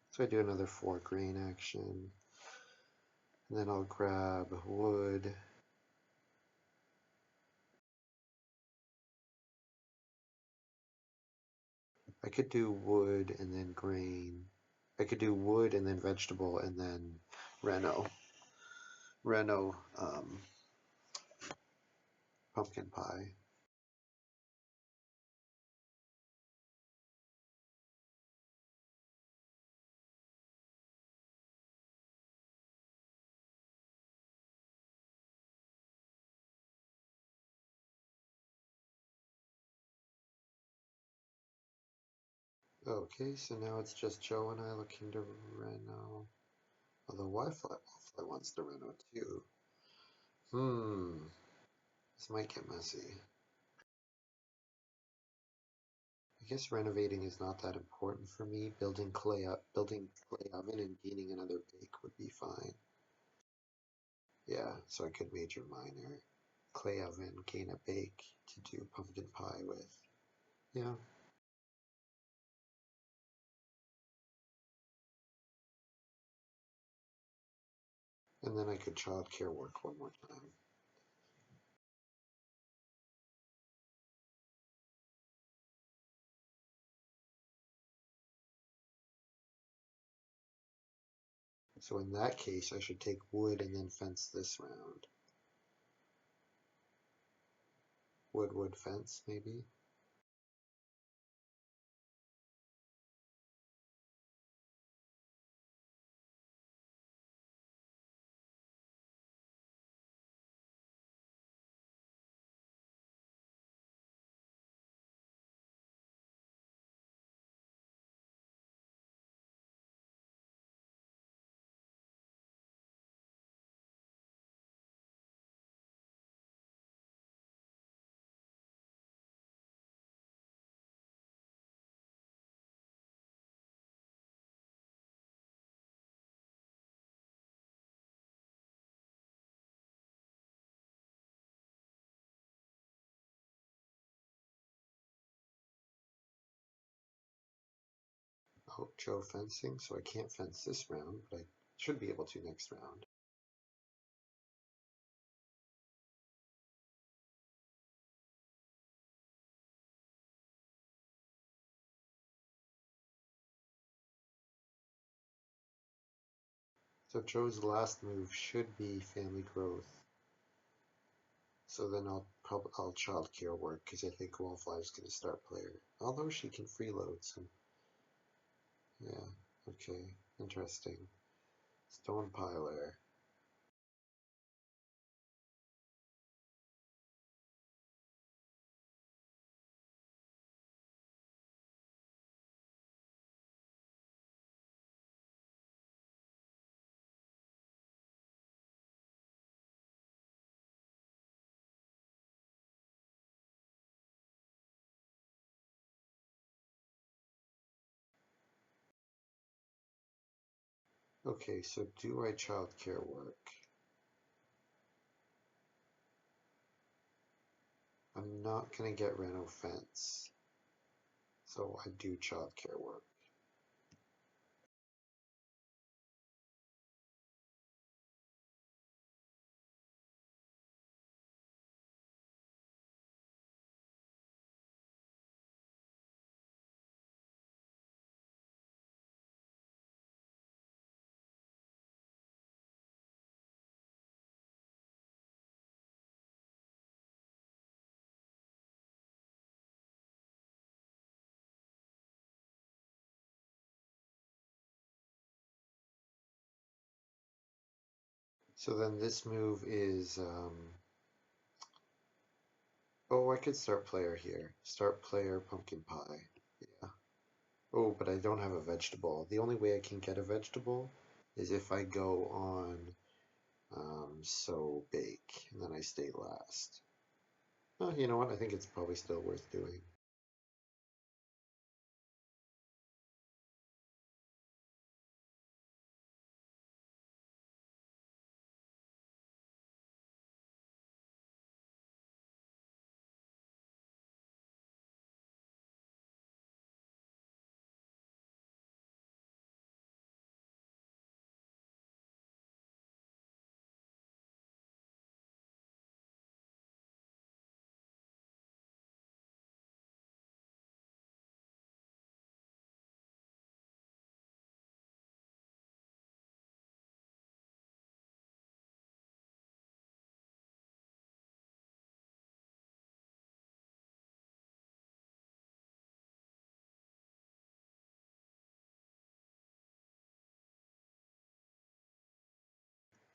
So I do another 4 grain action, and then I'll grab wood. I could do wood and then grain. I could do wood and then vegetable and then reno. Reno pumpkin pie. Okay, so now it's just Joe and I looking to reno. Although Wi-Fi wants to reno too. This might get messy. I guess renovating is not that important for me. Building clay oven and gaining another bake would be fine. Yeah, so I could major minor. Clay oven, gain a bake to do pumpkin pie with. Yeah. And then I could childcare work one more time. So in that case, I should take wood and then fence this round. Wood fence, maybe? Oh, Joe fencing, so I can't fence this round, but I should be able to next round. So Joe's last move should be family growth. So then I'll childcare work because I think Wallflower's gonna start player. Although she can freeload some. Yeah, okay, interesting. Stone piler. Okay, so do I childcare work? I'm not gonna get Reno fence, so I do childcare work. So then this move is, oh, I could start player here. Start player pumpkin pie. Yeah. Oh, but I don't have a vegetable. The only way I can get a vegetable is if I go on so bake, and then I stay last. Oh, you know what? I think it's probably still worth doing.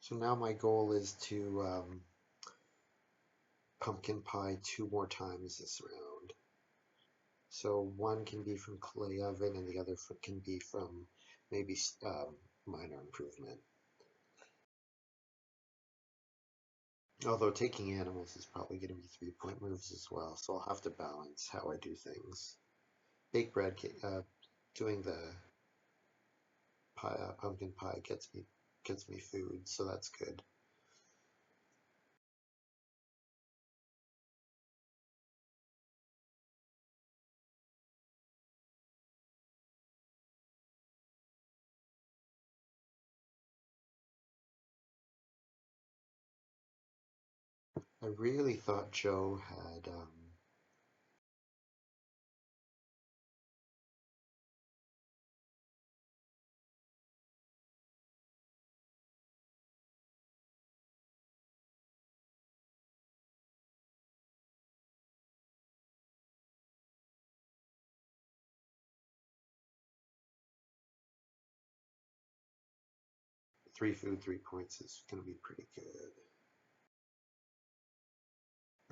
So now my goal is to pumpkin pie 2 more times this round. So one can be from clay oven and the other can be from maybe minor improvement. Although taking animals is probably going to be 3-point moves as well, so I'll have to balance how I do things. Baked bread, doing the pie, pumpkin pie gets me food, so that's good. I really thought Joe had. Three food, 3 points is going to be pretty good.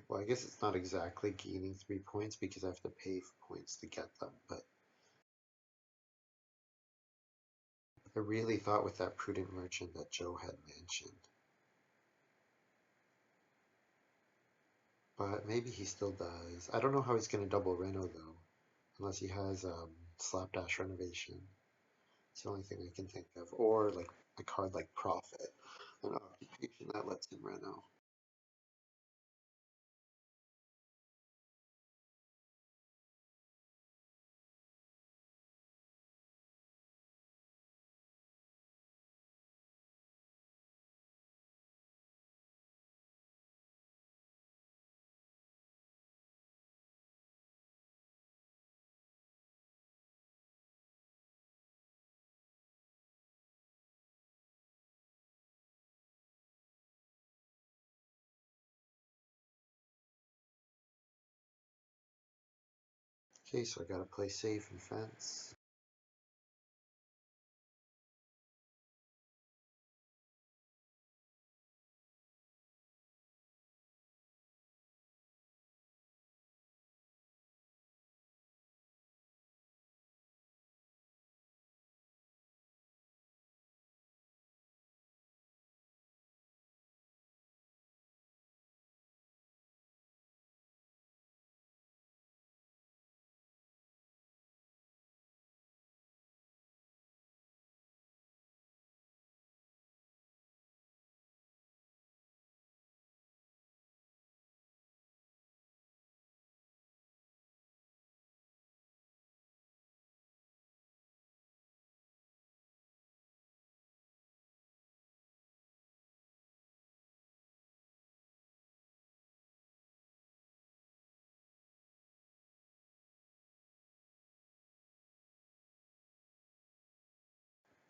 Well, I guess it's not exactly gaining 3 points because I have to pay for points to get them, but I really thought with that prudent merchant that Joe had mentioned. But maybe he still does. I don't know how he's going to double Reno though, unless he has Slapdash Renovation. It's the only thing I can think of. Or like a card like Profit, an occupation that lets him Reno. Okay, so I gotta play safe and fence.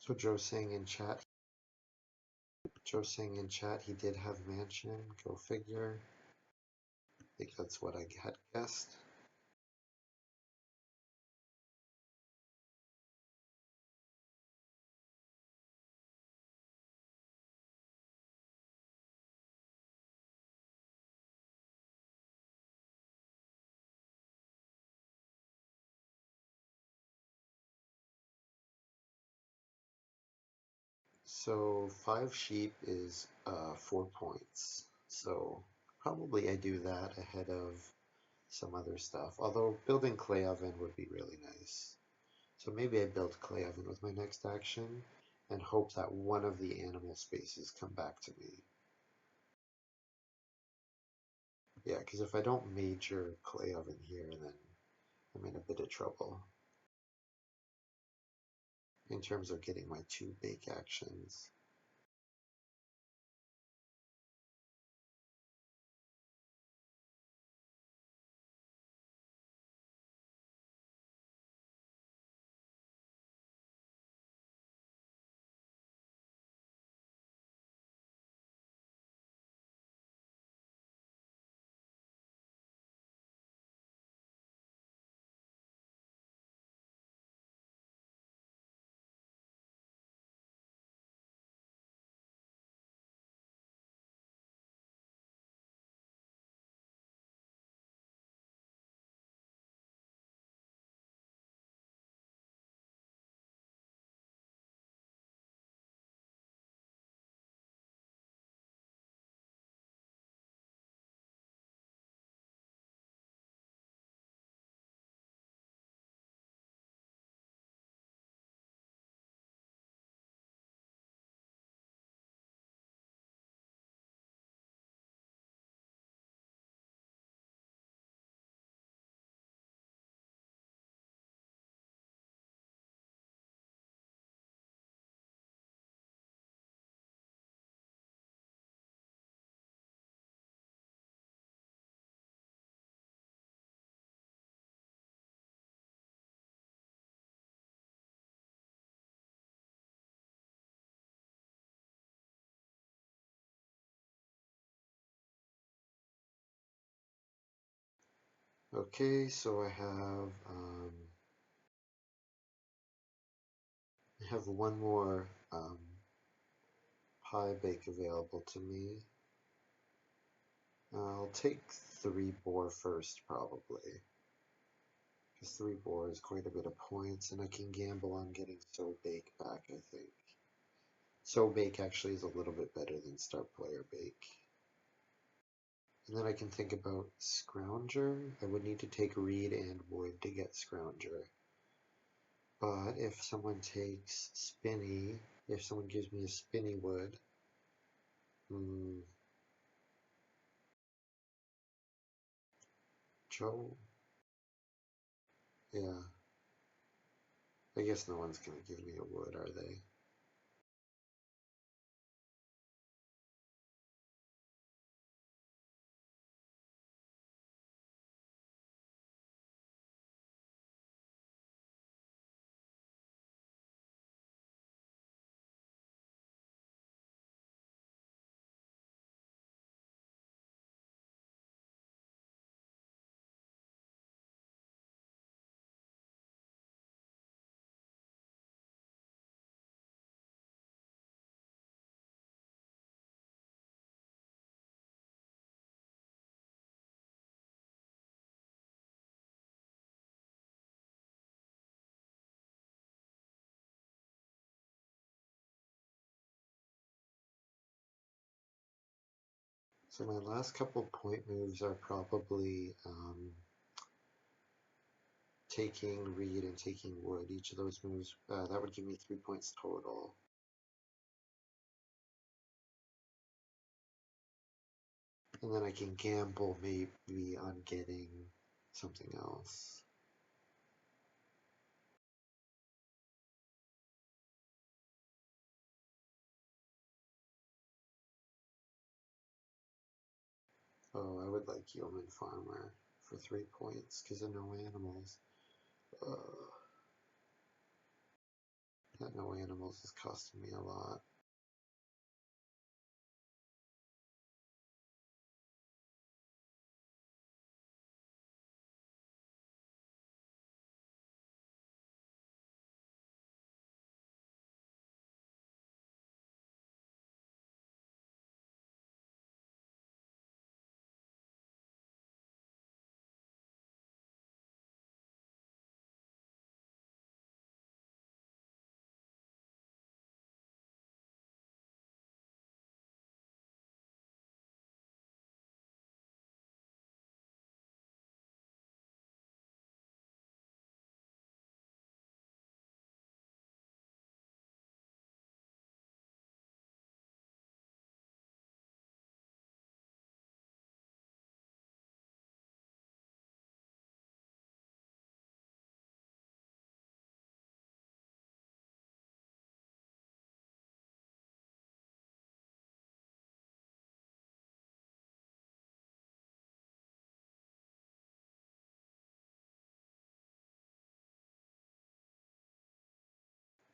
So Joe's saying in chat he did have Mansion. Go figure. I think that's what I had guessed. So 5 sheep is 4 points. So probably I do that ahead of some other stuff. Although building clay oven would be really nice. So maybe I build clay oven with my next action and hope that one of the animal spaces come back to me. Yeah, because if I don't major clay oven here, then I'm in a bit of trouble in terms of getting my 2 bake actions. Okay, so I have one more pie bake available to me. I'll take 3 boar first, probably. Because 3 boar is quite a bit of points, and I can gamble on getting So Bake back, I think. So Bake actually is a little bit better than Start Player Bake. And then I can think about Scrounger. I would need to take Reed and Wood to get Scrounger. But if someone takes Spinny, if someone gives me a Spinny Wood, Joe, yeah, I guess no one's gonna give me a wood, are they? So my last couple point moves are probably taking Reed and taking Wood. Each of those moves, that would give me 3 points total. And then I can gamble maybe on getting something else. Oh, I would like Yeoman Farmer for 3 points because of no animals. That no animals is costing me a lot.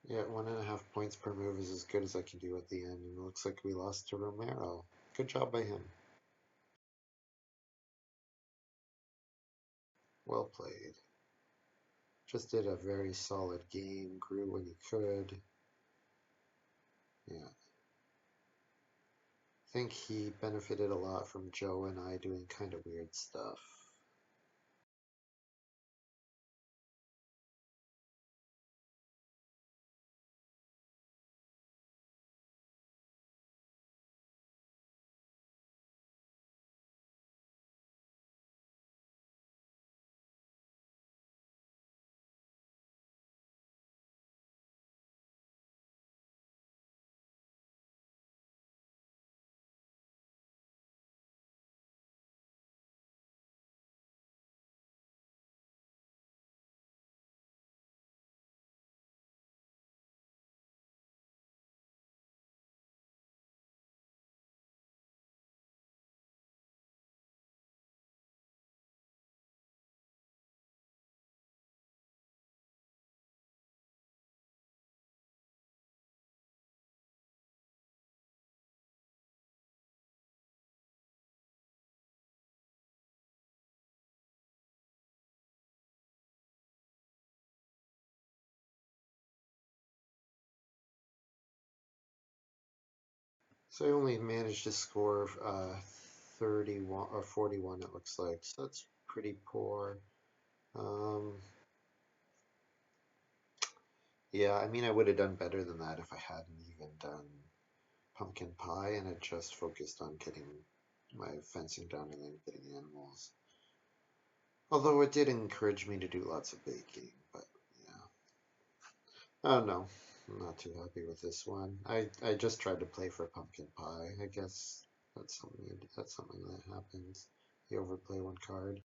Yeah, 1.5 points per move is as good as I can do at the end, and it looks like we lost to Romero. Good job by him. Well played. Just did a very solid game, grew when he could. Yeah. I think he benefited a lot from Joe and I doing kind of weird stuff. So I only managed to score 31 or 41, it looks like. So that's pretty poor. Um, yeah, I mean, I would have done better than that if I hadn't even done pumpkin pie and had just focused on getting my fencing done and then getting animals. Although it did encourage me to do lots of baking, but yeah. Oh no, I'm not too happy with this one. I just tried to play for pumpkin pie. I guess that's something that happens. You overplay one card.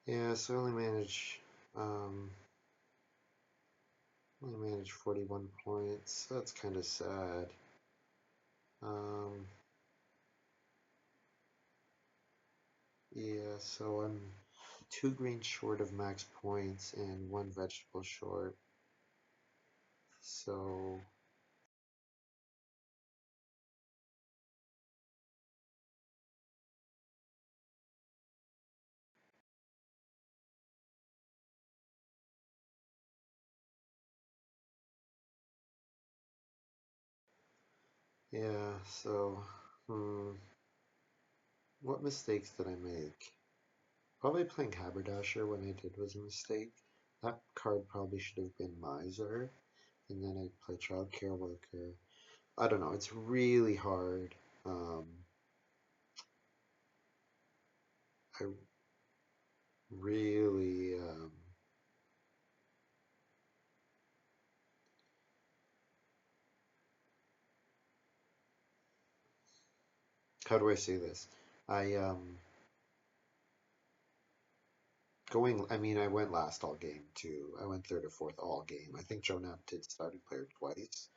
Yeah, so um I only managed 41 points. That's kind of sad. Um, yeah, so I'm 2 greens short of max points and 1 vegetable short. So yeah, so hmm, what mistakes did I make? Probably playing Haberdasher when I did was a mistake. That card probably should have been Miser, and then I play Child Care Worker. I don't know, it's really hard. Um, I really how do I say this? I going. I mean, I went last all game too. I went third or fourth all game. I think Joe Knapp did starting player twice.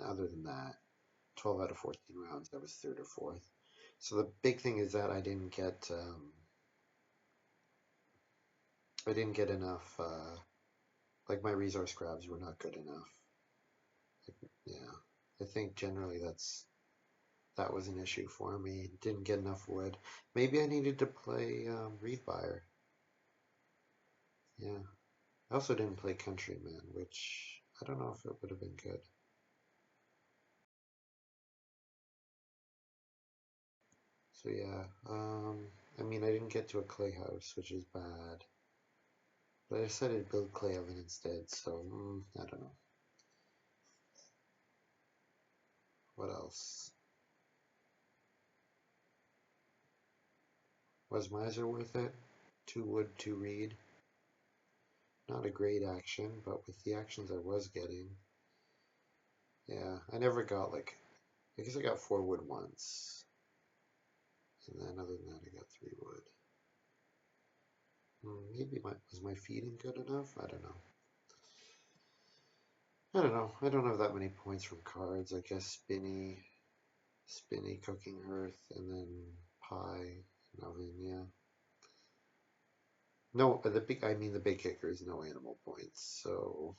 Other than that, 12 out of 14 rounds, I was third or fourth. So the big thing is that I didn't get enough. Like my resource grabs were not good enough. Yeah, I think generally that was an issue for me. Didn't get enough wood. Maybe I needed to play Reed Buyer. Yeah. I also didn't play Countryman, which I don't know if it would have been good. So yeah, I mean I didn't get to a clay house, which is bad. But I decided to build clay oven instead, so I don't know. What else? Was Miser worth it? 2 wood, 2 reed. Not a great action, but with the actions I was getting, yeah, I never got like, I guess I got 4 wood once. And then other than that, I got 3 wood. Maybe was my feeding good enough? I don't know. I don't know. I don't have that many points from cards. I guess Spinny, Cooking Earth, and then Pie, and Oven, yeah. No, the big kicker is no animal points. So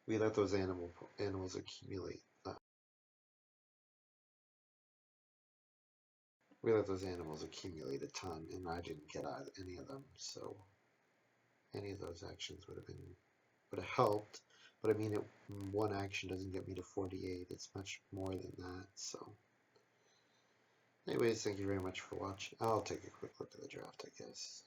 we let those animals accumulate. We let those animals accumulate a ton, and I didn't get any of them. So any of those actions would have helped. But I mean, one action doesn't get me to 48. It's much more than that. So, anyways, thank you very much for watching. I'll take a quick look at the draft, I guess.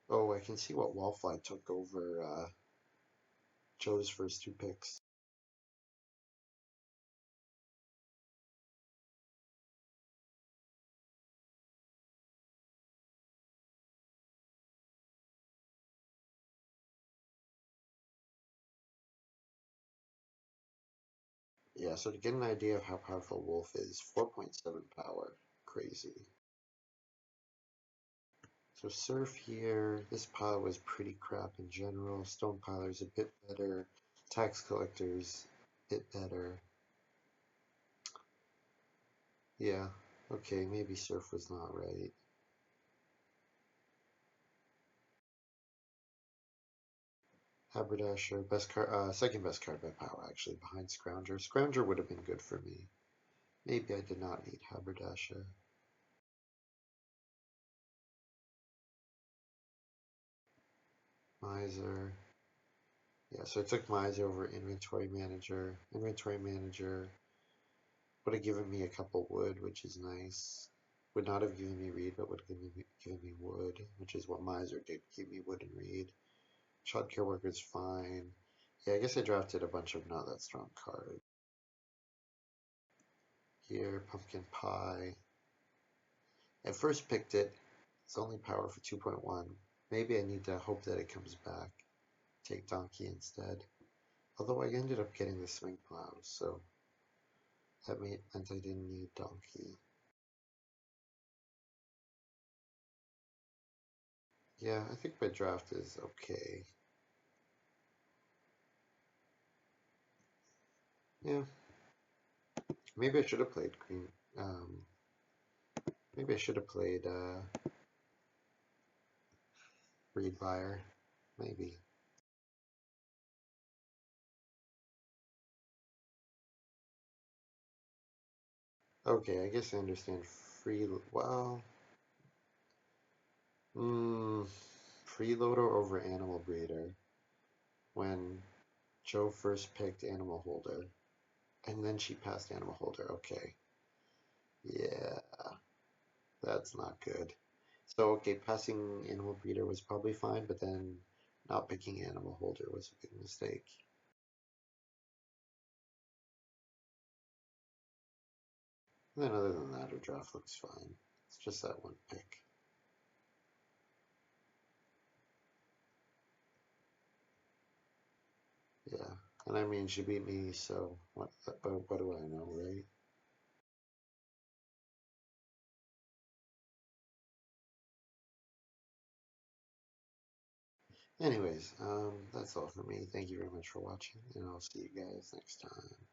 Oh, I can see what Wallfly took over Joe's first 2 picks. Yeah, so to get an idea of how powerful Wolf is, 4.7 power. Crazy. So Surf here, this pile was pretty crap in general. Stone Piler's a bit better. Tax Collector's a bit better. Yeah, okay, maybe Surf was not right. Haberdasher, best card, second best card by power actually, behind Scrounger. Scrounger would have been good for me. Maybe I did not need Haberdasher. Miser. Yeah, so I took Miser over Inventory Manager. Inventory Manager would have given me a couple wood, which is nice. Would not have given me reed, but would have given me wood, which is what Miser did, give me wood and reed. Childcare Worker's fine. Yeah, I guess I drafted a bunch of not that strong cards. Here, Pumpkin Pie. I first picked it. It's only power for 2.1. Maybe I need to hope that it comes back. Take Donkey instead. Although I ended up getting the Swing Plow, so that meant I didn't need Donkey. Yeah, I think my draft is okay. Yeah, maybe I should have played green. Um, maybe I should have played Reed Buyer. Maybe. Okay, I guess I understand free. Well, mm, freeloader over animal breeder when Joe first picked animal holder, and then she passed animal holder. Okay, yeah, that's not good. So okay, passing animal breeder was probably fine, but then not picking animal holder was a big mistake. And then other than that, her draft looks fine. It's just that one pick. Yeah, and I mean she beat me, so what do I know, right? Anyways, that's all for me. Thank you very much for watching, and I'll see you guys next time.